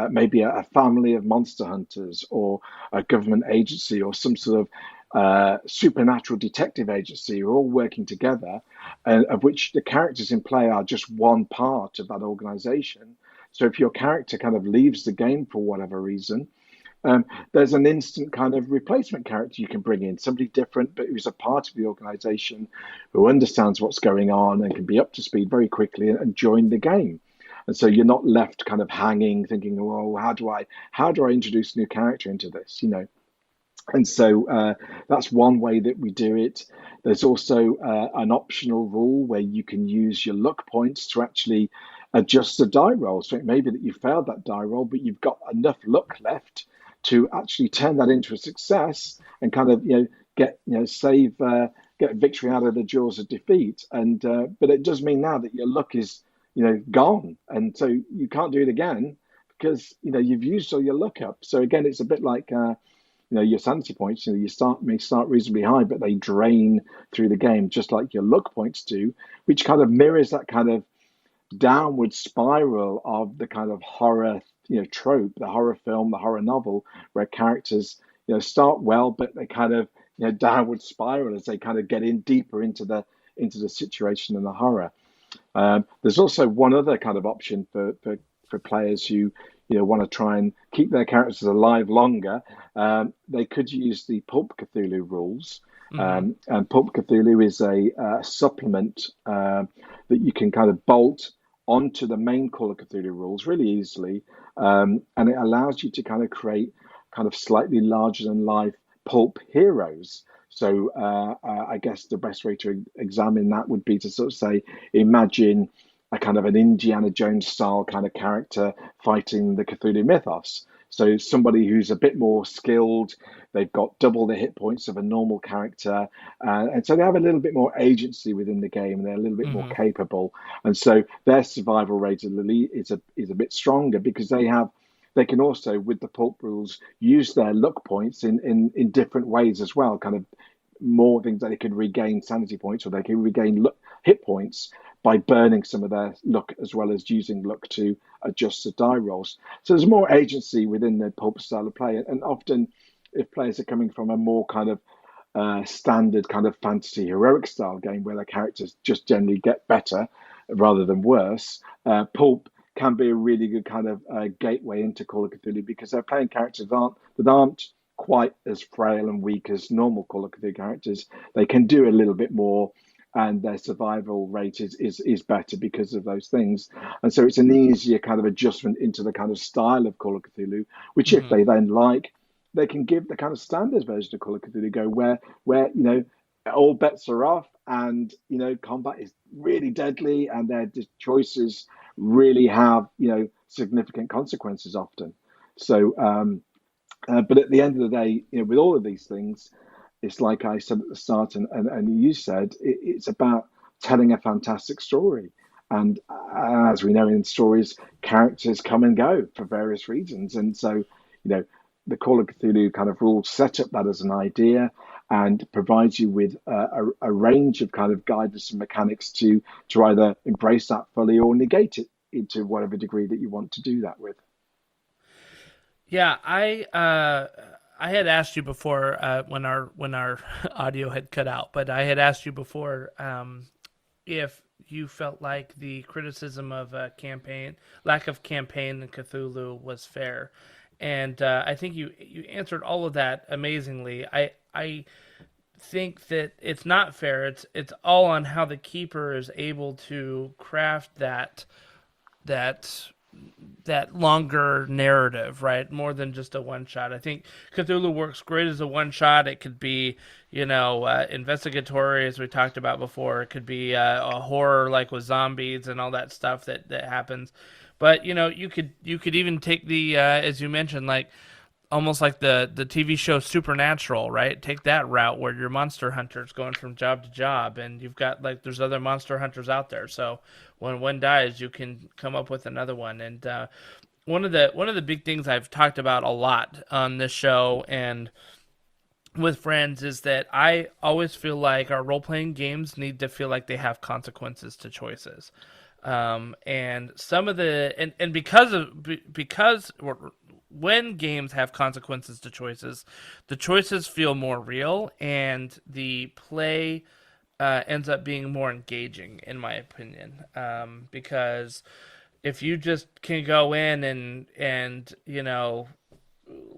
maybe a family of monster hunters or a government agency or some sort of supernatural detective agency are all working together, of which the characters in play are just one part of that organization. So if your character kind of leaves the game for whatever reason, there's an instant kind of replacement character you can bring in, somebody different, but who's a part of the organization, who understands what's going on and can be up to speed very quickly and join the game. And so you're not left kind of hanging, thinking, "Well, how do I introduce a new character into this?" And so that's one way that we do it. There's also an optional rule where you can use your luck points to actually adjust the die roll. So it may be that you failed that die roll, but you've got enough luck left to actually turn that into a success and kind of get get victory out of the jaws of defeat. And but it does mean now that your luck is gone, and so you can't do it again because you've used all your luck up. So again, it's a bit like your sanity points. You may start reasonably high, but they drain through the game, just like your luck points do, which kind of mirrors that kind of downward spiral of the kind of horror trope, the horror film, the horror novel, where characters start well, but they kind of downward spiral as they kind of get in deeper into the situation and the horror. There's also one other kind of option for players who want to try and keep their characters alive longer. They could use the Pulp Cthulhu rules. And Pulp Cthulhu is a supplement that you can kind of bolt onto the main Call of Cthulhu rules really easily, and it allows you to kind of create kind of slightly larger than life pulp heroes. So I guess the best way to examine that would be to sort of say, imagine a kind of an Indiana Jones style kind of character fighting the Cthulhu mythos. So somebody who's a bit more skilled, they've got double the hit points of a normal character, and so they have a little bit more agency within the game, and they're a little bit more capable, and so their survival rate is a bit stronger because they can also, with the pulp rules, use their luck points in different ways as well. Kind of more things that they can regain sanity points, or they can regain hit points by burning some of their luck, as well as using luck to adjust the die rolls. So there's more agency within the pulp style of play, and often if players are coming from a more kind of standard kind of fantasy heroic style game where the characters just generally get better rather than worse, pulp can be a really good kind of gateway into Call of Cthulhu, because they're playing characters that aren't quite as frail and weak as normal Call of Cthulhu characters. They can do a little bit more, and their survival rate is better because of those things. And so it's an easier kind of adjustment into the kind of style of Call of Cthulhu, which if they then like, they can give the kind of standard version of Call of Cthulhu go where all bets are off, and combat is really deadly, and their choices really have significant consequences often. So but at the end of the day, with all of these things, it's like I said at the start, and you said, it's about telling a fantastic story. And as we know in stories, characters come and go for various reasons. And so, the Call of Cthulhu kind of rules set up that as an idea and provides you with a range of kind of guidance and mechanics to either embrace that fully or negate it into whatever degree that you want to do that with. Yeah, I had asked you before when our audio had cut out, but I had asked you before if you felt like the criticism of lack of campaign in Cthulhu was fair, and I think you answered all of that amazingly. I think that it's not fair. It's all on how the keeper is able to craft that longer narrative, right? More than just a one shot. I think Cthulhu works great as a one shot. It could be, investigatory, as we talked about before. It could be a horror like with zombies and all that stuff that happens. But you could even take the as you mentioned, like almost like the TV show Supernatural, right? Take that route where your monster hunter's going from job to job, and you've got there's other monster hunters out there. So when one dies, you can come up with another one. And one of the big things I've talked about a lot on this show and with friends is that I always feel like our role-playing games need to feel like they have consequences to choices. And some of the because when games have consequences to choices, the choices feel more real, and the play ends up being more engaging, in my opinion. Because if you just can go in and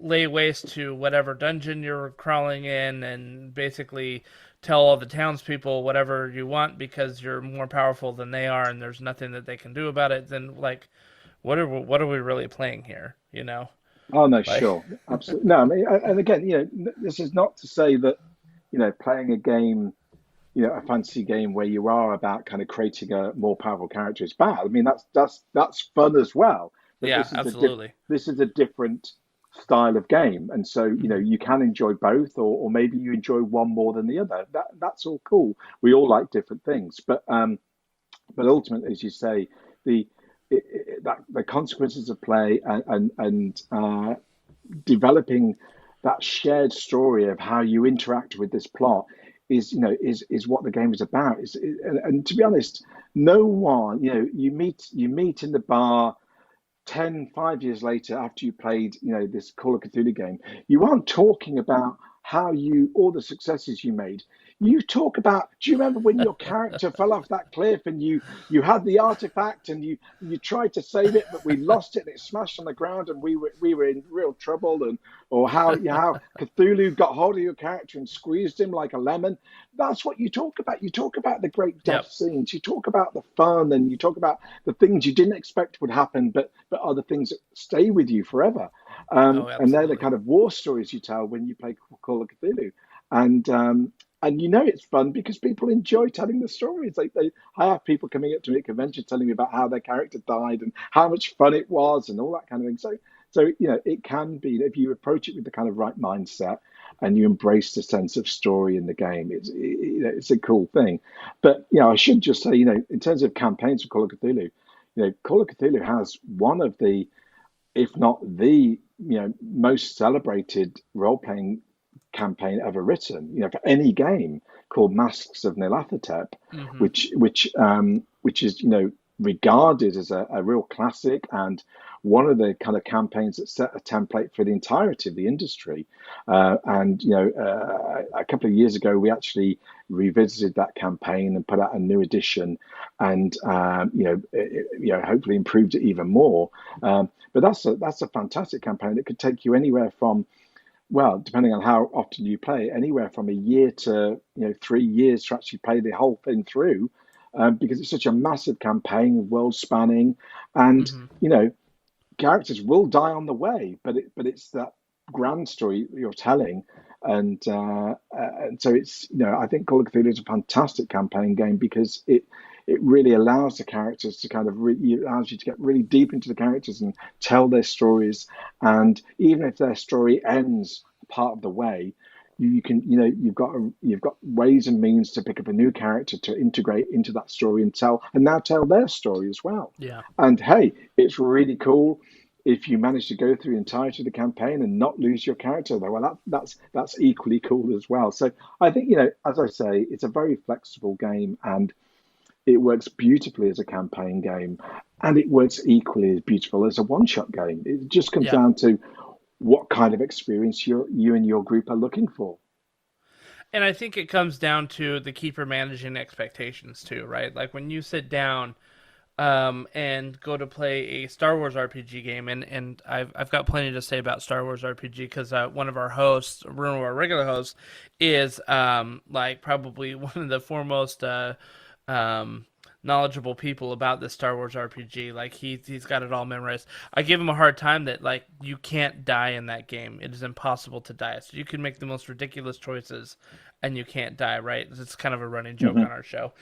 lay waste to whatever dungeon you're crawling in and basically tell all the townspeople whatever you want because you're more powerful than they are and there's nothing that they can do about it, then what are we really playing here? Oh no, sure, absolutely. No, I mean, and again, this is not to say that playing a game a fantasy game where you are about kind of creating a more powerful character is bad. I mean, that's fun as well. But Yeah, absolutely. this is a different style of game, and so you can enjoy both, or maybe you enjoy one more than the other. That's all cool. We all like different things, but ultimately, as you say, the the consequences of play and developing that shared story of how you interact with this plot is what the game is about. And to be honest, no one, you meet in the bar 5 years later after you played this Call of Cthulhu game. You aren't talking about all the successes you made. You talk about, do you remember when your character fell off that cliff and you had the artifact and you tried to save it, but we lost it and it smashed on the ground and we were in real trouble, and or how Cthulhu got hold of your character and squeezed him like a lemon. That's what you talk about. You talk about the great death scenes. You talk about the fun, and you talk about the things you didn't expect would happen, but are the things that stay with you forever. And they're the kind of war stories you tell when you play Call of Cthulhu. And it's fun because people enjoy telling the stories. I have people coming up to me at convention telling me about how their character died and how much fun it was and all that kind of thing. So it can be, if you approach it with the kind of right mindset and you embrace the sense of story in the game, it's a cool thing. But I should just say, in terms of campaigns for Call of Cthulhu, Call of Cthulhu has one of the, if not the, most celebrated role-playing campaign ever written, for any game, called Masks of Nyarlathotep, which is regarded as a real classic and one of the kind of campaigns that set a template for the entirety of the industry. A couple of years ago, we actually revisited that campaign and put out a new edition, and hopefully improved it even more. But that's a fantastic campaign that could take you anywhere from, well, depending on how often you play, anywhere from a year to 3 years to actually play the whole thing through, because it's such a massive campaign, world spanning, and characters will die on the way, but it's that grand story you're telling, and so it's I think Call of Cthulhu is a fantastic campaign game because it really allows the characters to kind of allows you to get really deep into the characters and tell their stories, and even if their story ends part of the way, you can you've got ways and means to pick up a new character to integrate into that story and tell their story as well. Yeah. And hey, it's really cool if you manage to go through the entirety of the campaign and not lose your character, though. Well, that's equally cool as well. So I think as I say, it's a very flexible game, and it works beautifully as a campaign game, and it works equally as beautiful as a one-shot game. It just comes down to what kind of experience you and your group are looking for. And I think it comes down to the keeper managing expectations too, right? Like when you sit down and go to play a Star Wars RPG game, and I've got plenty to say about Star Wars RPG because one of our regular hosts, is like probably one of the foremost knowledgeable people about this Star Wars RPG. Like he's got it all memorized. I give him a hard time that like you can't die in that game. It is impossible to die. So you can make the most ridiculous choices and you can't die, right? It's kind of a running joke on our show.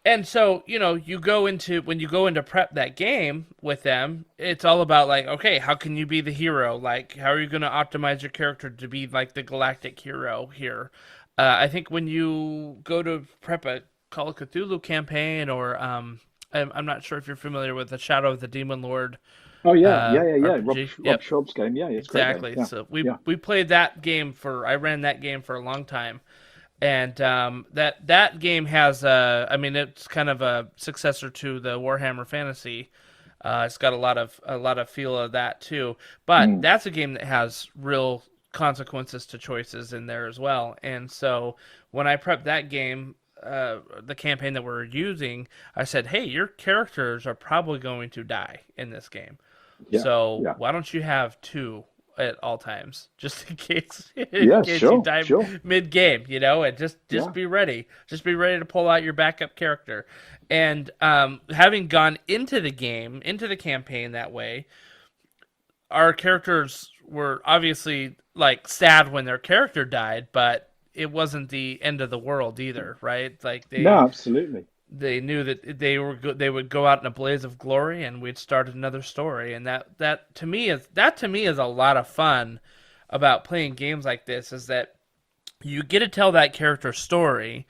And so, when you go into prep that game with them, it's all about like, okay, how can you be the hero? Like, how are you going to optimize your character to be like the galactic hero here? I think when you go to prep a Call of Cthulhu campaign, or I'm not sure if you're familiar with the Shadow of the Demon Lord. Oh yeah. Rob Yep. Schraub's game. Yeah, it's exactly. Great game. So we played that game I ran that game for a long time, and that game has it's kind of a successor to the Warhammer Fantasy. It's got a lot of feel of that too, but that's a game that has real consequences to choices in there as well. And so when I prepped that game, the campaign that we're using, I said, hey, your characters are probably going to die in this game. Why don't you have 2 at all times, just in case, you die mid-game, and just be ready. Just be ready to pull out your backup character. And having gone into the campaign that way, our characters were obviously like sad when their character died, but it wasn't the end of the world either, right? Like No, absolutely. they knew that they would go out in a blaze of glory, and we'd start another story. And that to me is a lot of fun about playing games like this, is that you get to tell that character's story,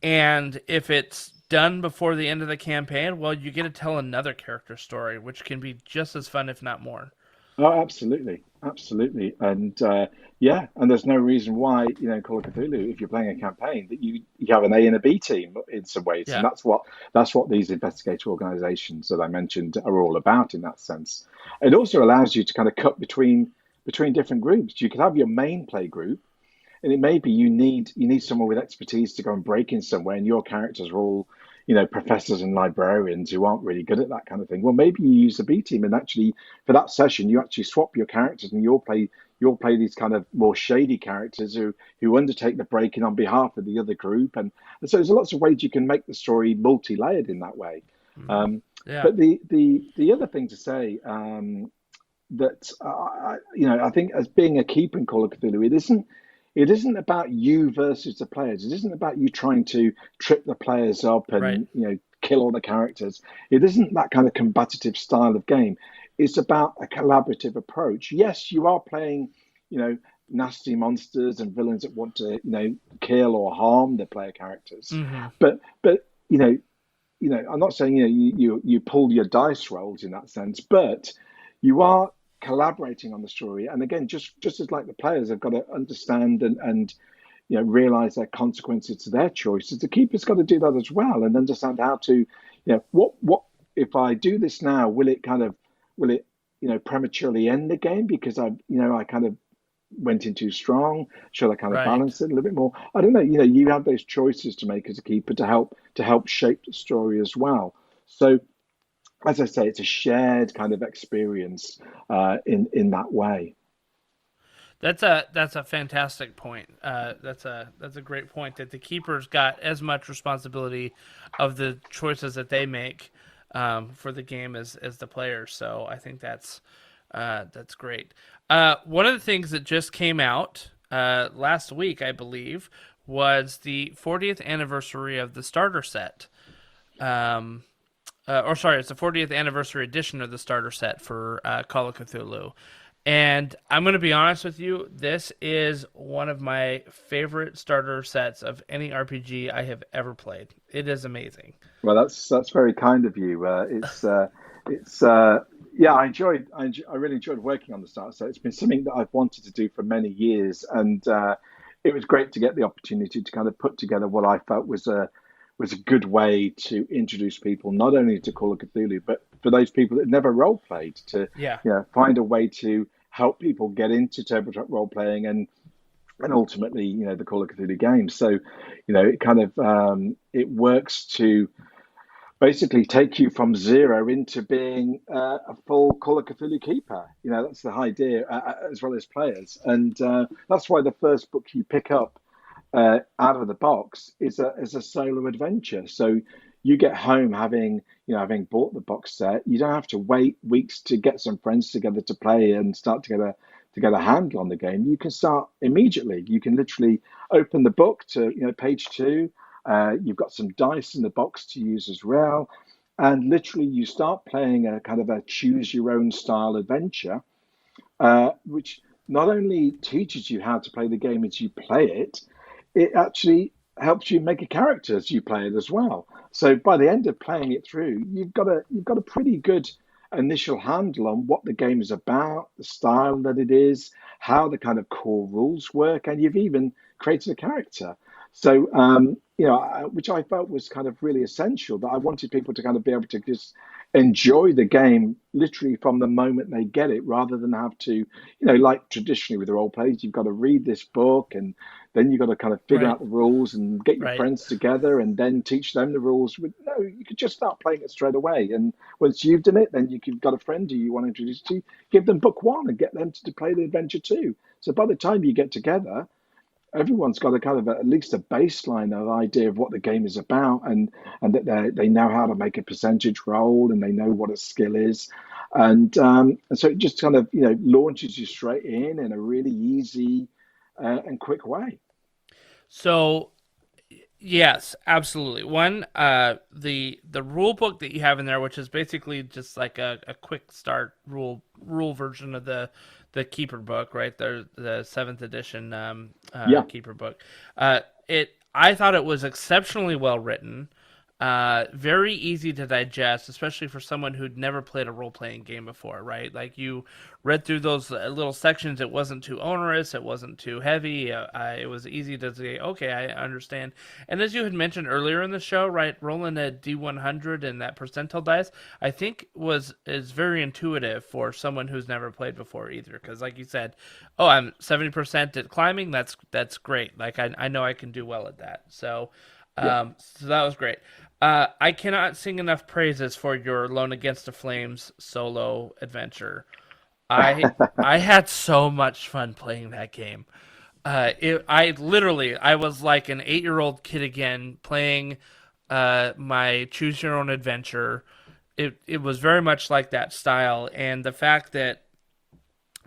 and if it's done before the end of the campaign, well, you get to tell another character's story, which can be just as fun, if not more. Oh, absolutely, absolutely, and yeah, and there's no reason why, in Call of Cthulhu, if you're playing a campaign, that you have an A and a B team in some ways, and Yeah. that's what these investigator organizations that I mentioned are all about in that sense. It also allows you to kind of cut between different groups. You could have your main play group, and it may be you need someone with expertise to go and break in somewhere, and your characters are all professors and librarians who aren't really good at that kind of thing. Well, maybe you use the B team, and actually for that session you actually swap your characters, and you'll play these kind of more shady characters who undertake the break-in on behalf of the other group, and so there's lots of ways you can make the story multi-layered in that way. Yeah. But the other thing to say, that I think, as being a keeper in Call of Cthulhu, it isn't about you versus the players. It isn't about you trying to trip the players up and Right. kill all the characters. It isn't that kind of combative style of game. It's about a collaborative approach. Yes, you are playing, nasty monsters and villains that want to, kill or harm the player characters. Hmm. But I'm not saying you pull your dice rolls in that sense, but you are collaborating on the story. And again, just as like the players have got to understand and realize their consequences to their choices, the keeper's got to do that as well, and understand how to, what if I do this now, will it prematurely end the game because I kind of went in too strong? Should I kind of Right. balance it a little bit more? I don't know. You have those choices to make as a keeper to help shape the story as well. So, as I say, it's a shared kind of experience in that way. That's a fantastic point. That's a great point, that the keeper's got as much responsibility of the choices that they make for the game as the players. So I think that's great. One of the things that just came out last week, I believe, was the 40th anniversary of the starter set. It's the 40th anniversary edition of the starter set for Call of Cthulhu. And I'm going to be honest with you, this is one of my favorite starter sets of any RPG I have ever played. It is amazing. Well, that's very kind of you. Yeah, I really enjoyed working on the starter set. It's been something that I've wanted to do for many years, and it was great to get the opportunity to kind of put together what I felt was a good way to introduce people not only to Call of Cthulhu, but for those people that never role played, to find a way to help people get into tabletop role playing and ultimately the Call of Cthulhu game. So it kind of it works to basically take you from zero into being a full Call of Cthulhu keeper. That's the idea, as well as players, and that's why the first book you pick up out of the box is a solo adventure. So you get home having bought the box set. You don't have to wait weeks to get some friends together to play and start to get a handle on the game. You can start immediately. You can literally open the book to page 2. You've got some dice in the box to use as well, and literally you start playing a kind of a choose your own style adventure, which not only teaches you how to play the game as you play it, it actually helps you make a character as you play it as well. So by the end of playing it through, you've got a pretty good initial handle on what the game is about, the style that it is, how the kind of core rules work, and you've even created a character. So which I felt was kind of really essential, that I wanted people to kind of be able to just enjoy the game literally from the moment they get it, rather than have to, like traditionally with role plays, you've got to read this book and then you've got to kind of figure out the rules and get your friends together and then teach them the rules. No, you could just start playing it straight away. And once you've done it, then you've got a friend who you want to introduce to, give them book 1 and get them to play the adventure 2. So by the time you get together, everyone's got a kind of at least a baseline of idea of what the game is about, and that they know how to make a percentage roll, and they know what a skill is, and so it just kind of launches you straight in a really easy and quick way. So yes, absolutely. One, the rule book that you have in there, which is basically just like a quick start rule version of the Keeper book, right? The seventh edition Yeah. Keeper book. I thought it was exceptionally well written. Very easy to digest, especially for someone who'd never played a role-playing game before, right? Like you read through those little sections, it wasn't too onerous, it wasn't too heavy. It was easy to say, okay, I understand. And as you had mentioned earlier in the show, right, rolling a D100 and that percentile dice, I think is very intuitive for someone who's never played before either. Because like you said, oh, I'm 70% at climbing. That's great. Like I know I can do well at that. So that was great. I cannot sing enough praises for your Lone Against the Flames solo adventure. I had so much fun playing that game. I was like an 8-year-old kid again playing my Choose Your Own Adventure. It was very much like that style, and the fact that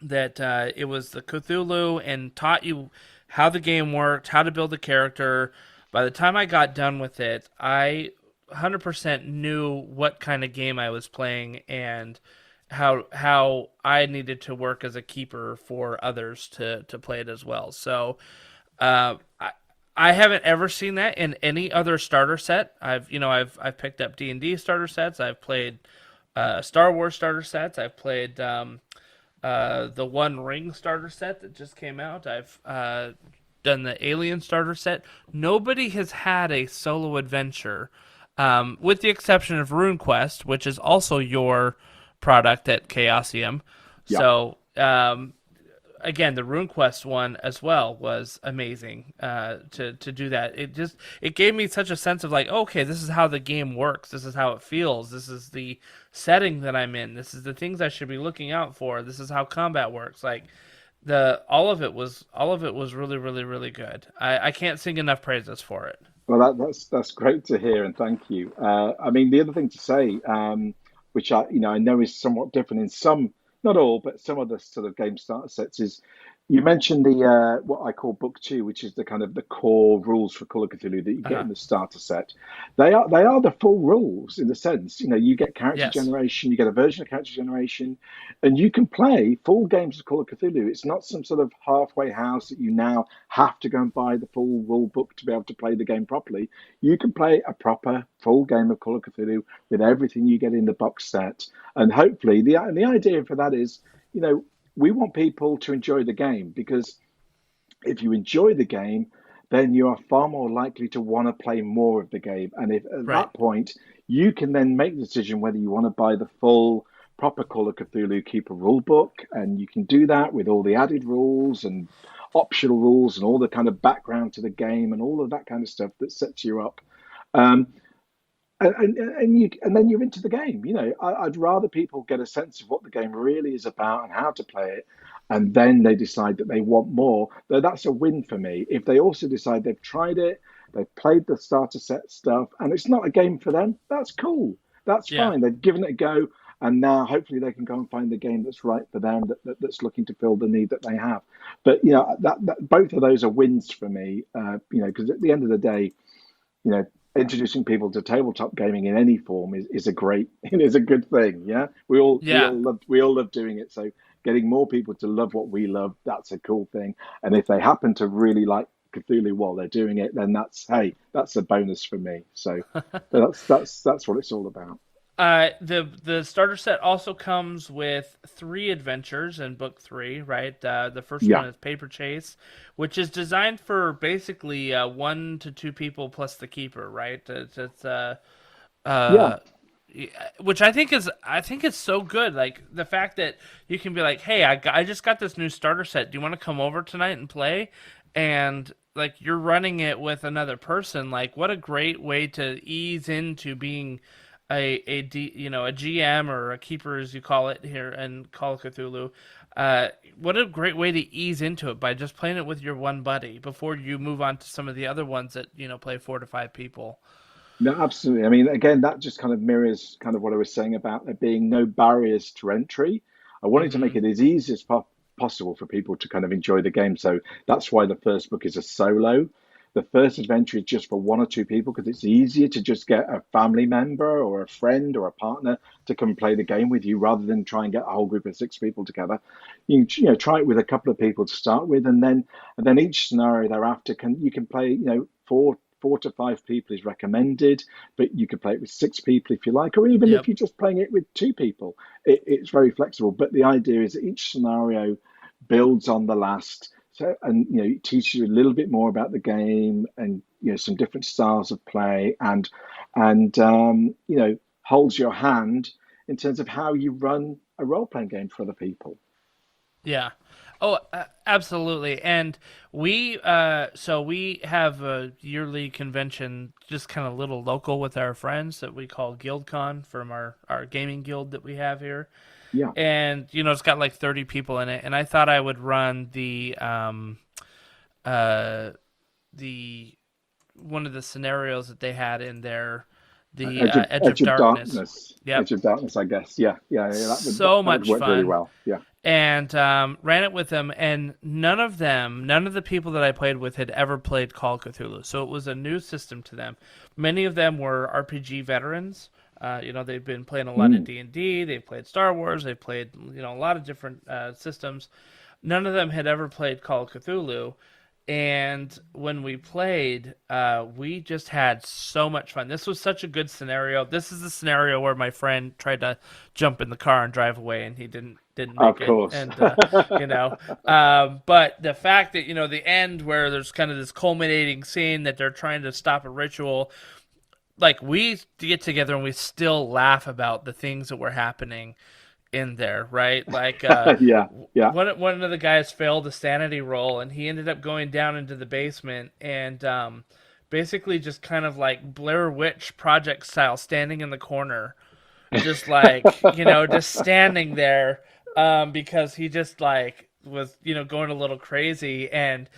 it was the Cthulhu and taught you how the game worked, how to build a character. By the time I got done with it, I 100% knew what kind of game I was playing and how I needed to work as a keeper for others to play it as well. So I haven't ever seen that in any other starter set. I've picked up D&D starter sets. I've played Star Wars starter sets. I've played the One Ring starter set that just came out. I've done the Alien starter set. Nobody has had a solo adventure, with the exception of RuneQuest, which is also your product at Chaosium. Yeah. So, again, the RuneQuest one as well was amazing to do that. It gave me such a sense of like, okay, this is how the game works. This is how it feels. This is the setting that I'm in. This is the things I should be looking out for. This is how combat works. Like, all of it was really, really, really good. I can't sing enough praises for it. Well, that's great to hear, and thank you. I mean, the other thing to say, which I know is somewhat different in some, not all, but some of the sort of game starter sets, is you mentioned the what I call Book 2, which is the kind of the core rules for Call of Cthulhu that you get in the starter set. They are the full rules in the sense, you get character generation, you get a version of character generation, and you can play full games of Call of Cthulhu. It's not some sort of halfway house that you now have to go and buy the full rule book to be able to play the game properly. You can play a proper full game of Call of Cthulhu with everything you get in the box set. And hopefully the idea for that is, we want people to enjoy the game, because if you enjoy the game, then you are far more likely to want to play more of the game. And if at that point, you can then make the decision whether you want to buy the full proper Call of Cthulhu Keeper rule book. And you can do that with all the added rules and optional rules and all the kind of background to the game and all of that kind of stuff that sets you up. And then you're into the game. I'd rather people get a sense of what the game really is about and how to play it, and then they decide that they want more. Though that's a win for me. If they also decide they've tried it, they've played the starter set stuff, and it's not a game for them, that's cool. That's fine. They've given it a go, and now hopefully they can go and find the game that's right for them, that's looking to fill the need that they have. But that both of those are wins for me. Because at the end of the day, introducing people to tabletop gaming in any form is a good thing. Yeah, we all love doing it. So getting more people to love what we love, that's a cool thing. And if they happen to really like Cthulhu while they're doing it, then that's a bonus for me. So that's what it's all about. The starter set also comes with 3 adventures in book 3, right? The first one is Paper Chase, which is designed for basically 1 to 2 people plus the keeper, right? Which I think is so good. Like the fact that you can be like, hey, I just got this new starter set. Do you want to come over tonight and play? And like you're running it with another person. Like what a great way to ease into being a GM or a keeper, as you call it here in Call of Cthulhu. What a great way to ease into it by just playing it with your one buddy before you move on to some of the other ones that play 4 to 5 people. No, absolutely. I mean, again, that just kind of mirrors kind of what I was saying about there being no barriers to entry. I wanted to make it as easy as possible for people to kind of enjoy the game. So that's why the first book is a solo. the first adventure is just for one or two people because it's easier to just get a family member or a friend or a partner to come play the game with you rather than try and get a whole group of 6 people together. You know, try it with a couple of people to start with, and then each scenario thereafter you can play, you know, four to 5 people is recommended, but you can play it with 6 people if you like, or even if you're just playing it with 2 people. It's very flexible. But the idea is that each scenario builds on the last. So, and you know, it teaches you a little bit more about the game, and you know, some different styles of play, and you know, holds your hand in terms of how you run a role-playing game for other people. Yeah. Oh, absolutely. And we so we have a yearly convention, just kind of little local with our friends that we call GuildCon from our gaming guild that we have here. Yeah. And you know, it's got like 30 people in it, and I thought I would run the one of the scenarios that they had in there, the Edge of Darkness. Yep. Edge of Darkness, I guess. Yeah. That would work fun. Really well. Yeah. And ran it with them, and none of the people that I played with had ever played Call of Cthulhu, so it was a new system to them. Many of them were RPG veterans. You know, they've been playing a lot of D&D, they've played Star Wars, they've played, you know, a lot of different systems. None of them had ever played Call of Cthulhu, and when we played, we just had so much fun. This was such a good scenario. This is the scenario where my friend tried to jump in the car and drive away, and he didn't make of course. it. And you know, but the fact that, you know, the end where there's kind of this culminating scene that they're trying to stop a ritual, like, we get together and we still laugh about the things that were happening in there, right? Like, yeah. One of the guys failed a sanity roll, and he ended up going down into the basement and basically just kind of like Blair Witch Project style, standing in the corner, just like, you know, just standing there, because he just like was, you know, going a little crazy, and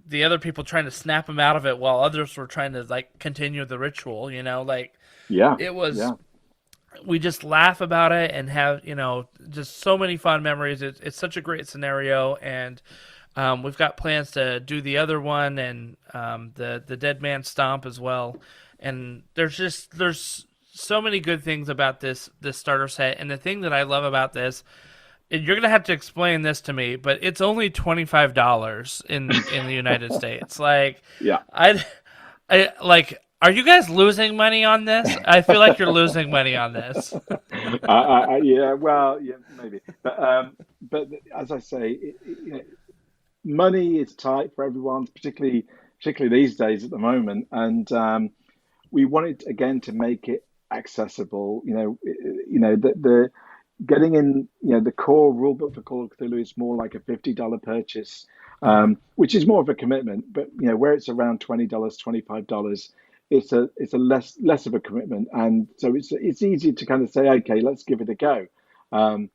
the other people trying to snap him out of it while others were trying to like continue the ritual, you know, like, it was, we just laugh about it and have, you know, just so many fun memories. It's such a great scenario. And we've got plans to do the other one, and the Dead Man Stomp as well. And there's so many good things about this starter set. And the thing that I love about this, and you're gonna have to explain this to me, but it's only $25 in the United States. Like, I like, are you guys losing money on this? I feel like you're losing money on this. Yeah, well, yeah, maybe, but as I say, you know, money is tight for everyone, particularly these days at the moment, and we wanted again to make it accessible. You know, the getting in, you know, the core rulebook for Call of Cthulhu is more like a $50 purchase, which is more of a commitment. But you know, where it's around $20, $25, it's a less of a commitment, and so it's easy to kind of say, okay, let's give it a go. And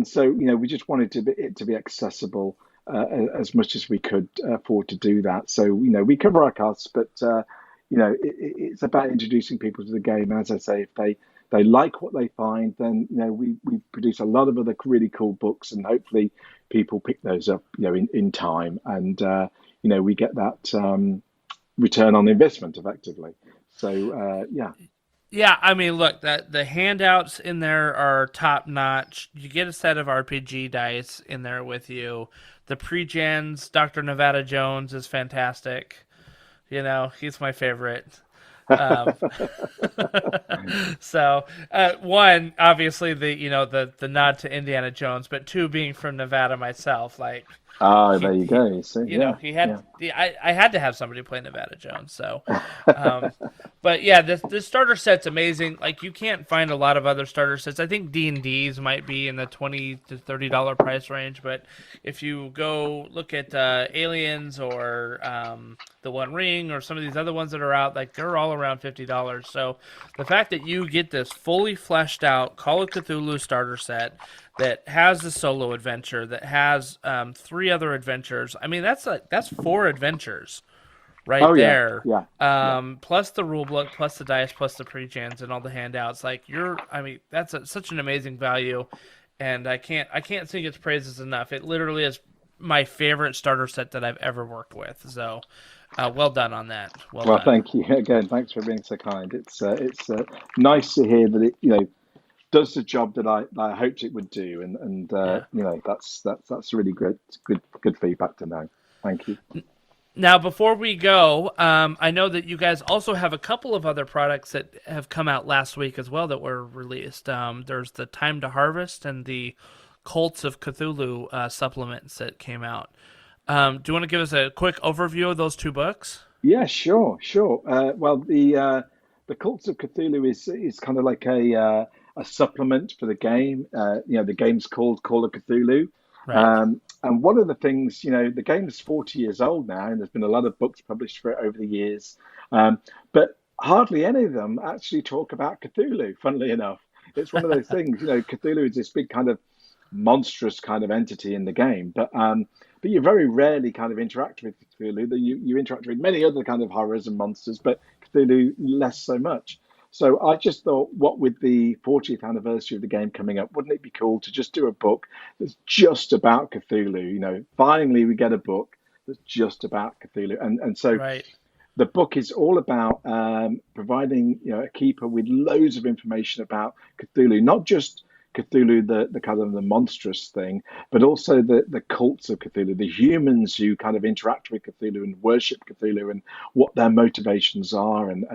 so, you know, we just wanted it to be accessible as much as we could afford to do that. So, you know, we cover our costs, but you know, it's about introducing people to the game. And as I say, if they like what they find, then, you know, we produce a lot of other really cool books, and hopefully people pick those up, you know, in time, and you know, we get that return on investment effectively. So yeah, I mean, look, that the handouts in there are top notch. You get a set of RPG dice in there with you. The pre-gens, Dr. Nevada Jones is fantastic. You know, he's my favorite. So one, obviously the nod to Indiana Jones, but two, being from Nevada myself, like, there you go. You see, you know, he had I had to have somebody play Nevada Jones. So, but yeah, this starter set's amazing. Like, you can't find a lot of other starter sets. I think D&D's might be in the $20 to $30 price range, but if you go look at Aliens or the One Ring or some of these other ones that are out, like, they're all around $50. So the fact that you get this fully fleshed out Call of Cthulhu starter set that has the solo adventure, that has 3 other adventures. I mean, that's 4 adventures right there. Yeah. Plus the rule book, plus the dice, plus the pre-gens and all the handouts. Like, that's such an amazing value, and I can't sing its praises enough. It literally is my favorite starter set that I've ever worked with. So, well done on that. Well Well, done. thank you again. Thanks for being so kind. It's nice to hear that it does the job that I hoped it would do, and Yeah. that's really good feedback to know. Thank you. Now, before we go, I know that you guys also have a couple of other products that have come out last week as well that were released. There's the Time to Harvest and the Colts of Cthulhu supplements that came out. Do you want to give us a quick overview of those two books? Yeah, sure. Well, the Cults of Cthulhu is kind of like a supplement for the game. The game's called Call of Cthulhu. Right. And one of the things, the game's 40 years old now, and there's been a lot of books published for it over the years. But hardly any of them actually talk about Cthulhu, funnily enough. It's one of those things, Cthulhu is this big kind of monstrous kind of entity in the game, but you very rarely kind of interact with Cthulhu. You interact with many other kind of horrors and monsters, but Cthulhu less so much. So I just thought, what with the 40th anniversary of the game coming up, wouldn't it be cool to just do a book that's just about Cthulhu? Finally we get a book that's just about Cthulhu, and so Right. the book is all about providing a keeper with loads of information about Cthulhu, not just Cthulhu, the kind of the monstrous thing, but also the cults of Cthulhu, the humans who kind of interact with Cthulhu and worship Cthulhu, and what their motivations are, and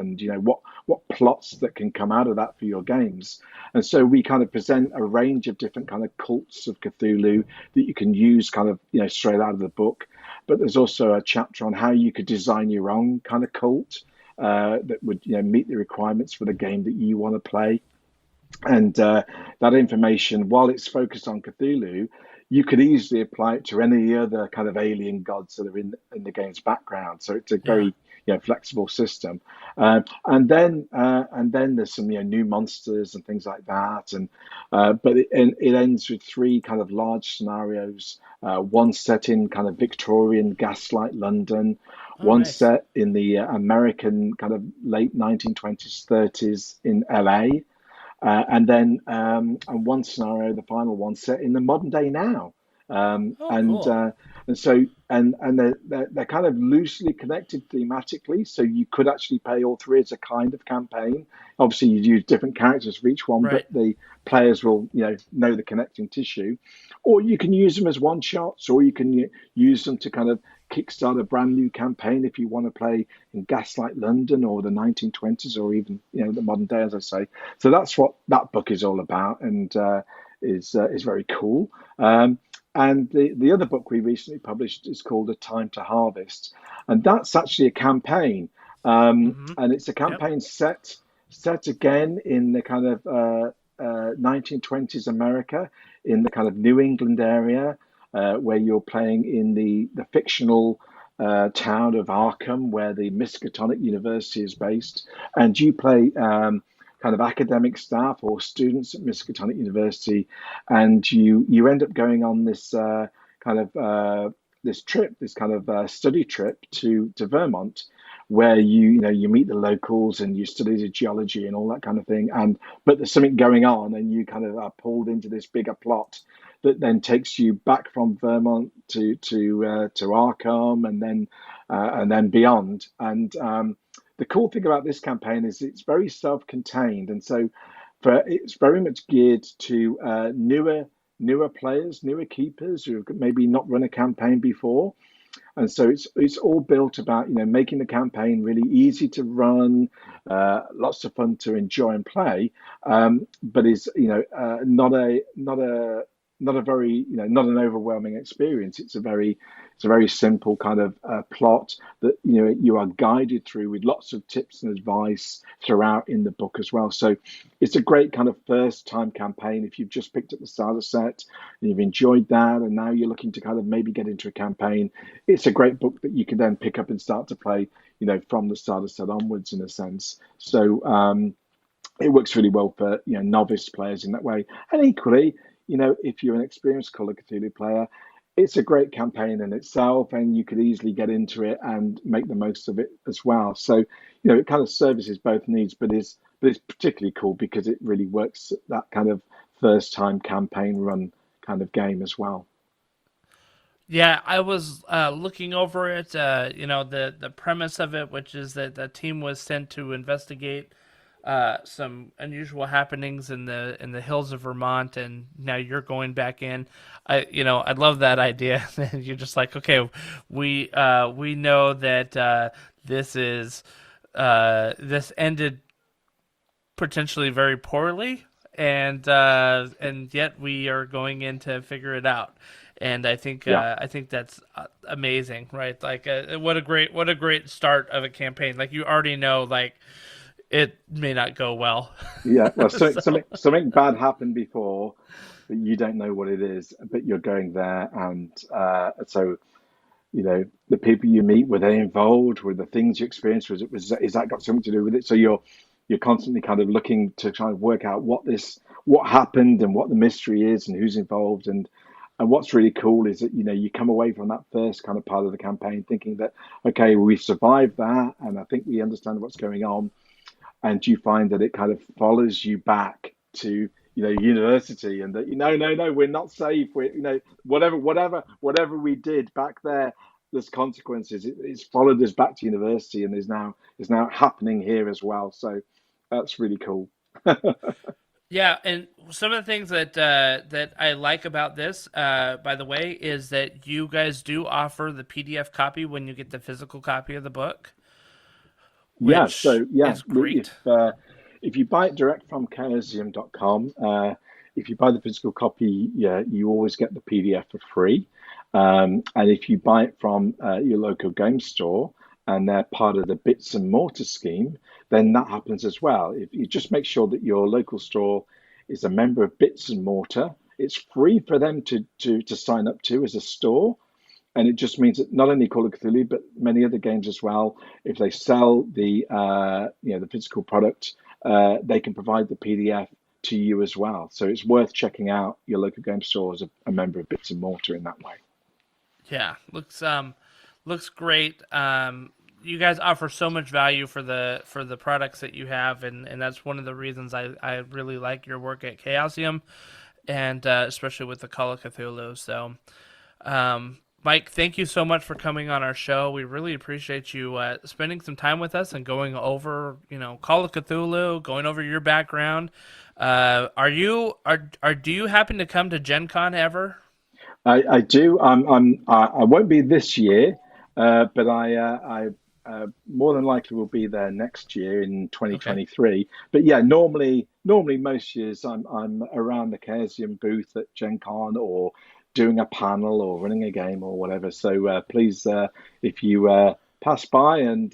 what plots that can come out of that for your games. And so we kind of present a range of different kind of cults of Cthulhu that you can use kind of straight out of the book. But there's also a chapter on how you could design your own kind of cult that would meet the requirements for the game that you want to play. And that information, while it's focused on Cthulhu, you could easily apply it to any other kind of alien gods that are in the game's background. So it's a very flexible system. And then there's some new monsters and things like that. And but it ends with three kind of large scenarios. One set in kind of Victorian gaslight London, one nice. set in the American kind of late 1920s, 30s in LA. And then and one scenario, the final one, set in the modern day now. Cool. And so they're kind of loosely connected thematically, so you could actually play all three as a kind of campaign. Obviously, you use different characters for each one, Right. but the players will know the connecting tissue. Or you can use them as one shots, or you can use them to kind of kickstart a brand new campaign if you want to play in Gaslight London or the 1920s, or even the modern day, as I say. So that's what that book is all about, and is very cool. And the other book we recently published is called A Time to Harvest, and that's actually a campaign, and it's a campaign set again in the kind of 1920s America, in the kind of New England area, where you're playing in the fictional town of Arkham, where the Miskatonic University is based, and you play kind of academic staff or students at Miskatonic University, and you end up going on this this trip, this kind of study trip to Vermont, where you meet the locals and you study the geology and all that kind of thing. But there's something going on, and you kind of are pulled into this bigger plot that then takes you back from Vermont to Arkham, and then beyond. And the cool thing about this campaign is it's very self-contained, and so it's very much geared to newer players, newer keepers who have maybe not run a campaign before. And so it's all built about making the campaign really easy to run, lots of fun to enjoy and play, but is not a very not an overwhelming experience. It's a very simple kind of plot that you are guided through with lots of tips and advice throughout in the book as well. So it's a great kind of first time campaign if you've just picked up the starter set and you've enjoyed that, and now you're looking to kind of maybe get into a campaign. It's a great book that you can then pick up and start to play from the starter set onwards, in a sense. So it works really well for novice players in that way, and equally, if you're an experienced Call of Cthulhu player, it's a great campaign in itself, and you could easily get into it and make the most of it as well. So, it kind of services both needs, but it's particularly cool because it really works that kind of first time campaign run kind of game as well. Yeah, I was looking over it. The premise of it, which is that the team was sent to investigate some unusual happenings in the hills of Vermont, and now you're going back in. I love that idea. And you're just like, okay, we know that this ended potentially very poorly, and yet we are going in to figure it out. And I think that's amazing, right? Like, what a great start of a campaign. Like, you already know, like, it may not go well. Yeah, well, So, something bad happened before, but you don't know what it is, but you're going there, and so the people you meet, were they involved? Were the things you experienced? Is that got something to do with it? So you're constantly kind of looking to try and work out what happened and what the mystery is and who's involved. And what's really cool is that you come away from that first kind of part of the campaign thinking that, okay, we've survived that, and I think we understand what's going on. And you find that it kind of follows you back to university, and that no, we're not safe. Whatever we did back there, there's consequences. It's followed us back to university, and is now happening here as well. So that's really cool. yeah, and some of the things that I like about this, by the way, is that you guys do offer the PDF copy when you get the physical copy of the book. Yeah, Which so yeah, is great. if you buy it direct from chaosium.com, if you buy the physical copy, yeah, you always get the PDF for free. And if you buy it from your local game store and they're part of the Bits and Mortar scheme, then that happens as well. If you just make sure that your local store is a member of Bits and Mortar, it's free for them to sign up to as a store. And it just means that not only Call of Cthulhu, but many other games as well, if they sell the the physical product, they can provide the PDF to you as well. So it's worth checking out your local game store as a member of Bits and Mortar in that way. Yeah, looks great. You guys offer so much value for the products that you have, and that's one of the reasons I really like your work at Chaosium, and especially with the Call of Cthulhu. So, Mike, thank you so much for coming on our show. We really appreciate you spending some time with us and going over, Call of Cthulhu, going over your background. Do you happen to come to Gen Con ever? I do. I won't be this year, but I more than likely will be there next year in 2023. Okay. But yeah, normally most years I'm around the Chaosium booth at Gen Con, or doing a panel or running a game or whatever. So please, if you pass by, and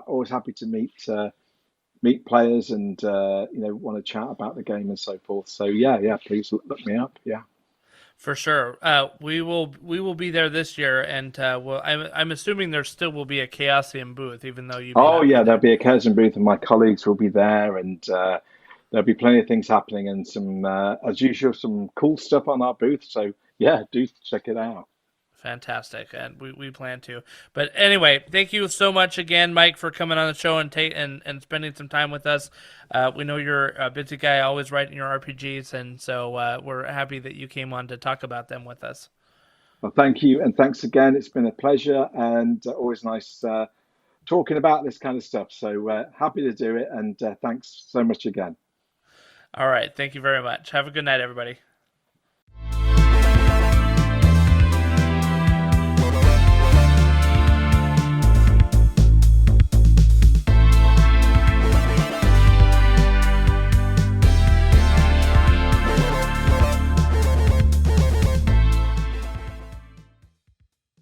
always happy to meet players and want to chat about the game and so forth. So yeah, please look me up. Yeah. For sure, we will be there this year, and I'm assuming there still will be a Chaosium booth, even though you. Oh yeah, there'll be a Chaosium booth, and my colleagues will be there, and there'll be plenty of things happening, and some, as usual, some cool stuff on our booth. So yeah, do check it out. Fantastic, and we plan to. But anyway, thank you so much again, Mike, for coming on the show and spending some time with us. We know you're a busy guy, always writing your RPGs, and so we're happy that you came on to talk about them with us. Well, thank you, and thanks again. It's been a pleasure, and always nice talking about this kind of stuff. So happy to do it, and thanks so much again. All right, thank you very much. Have a good night, everybody.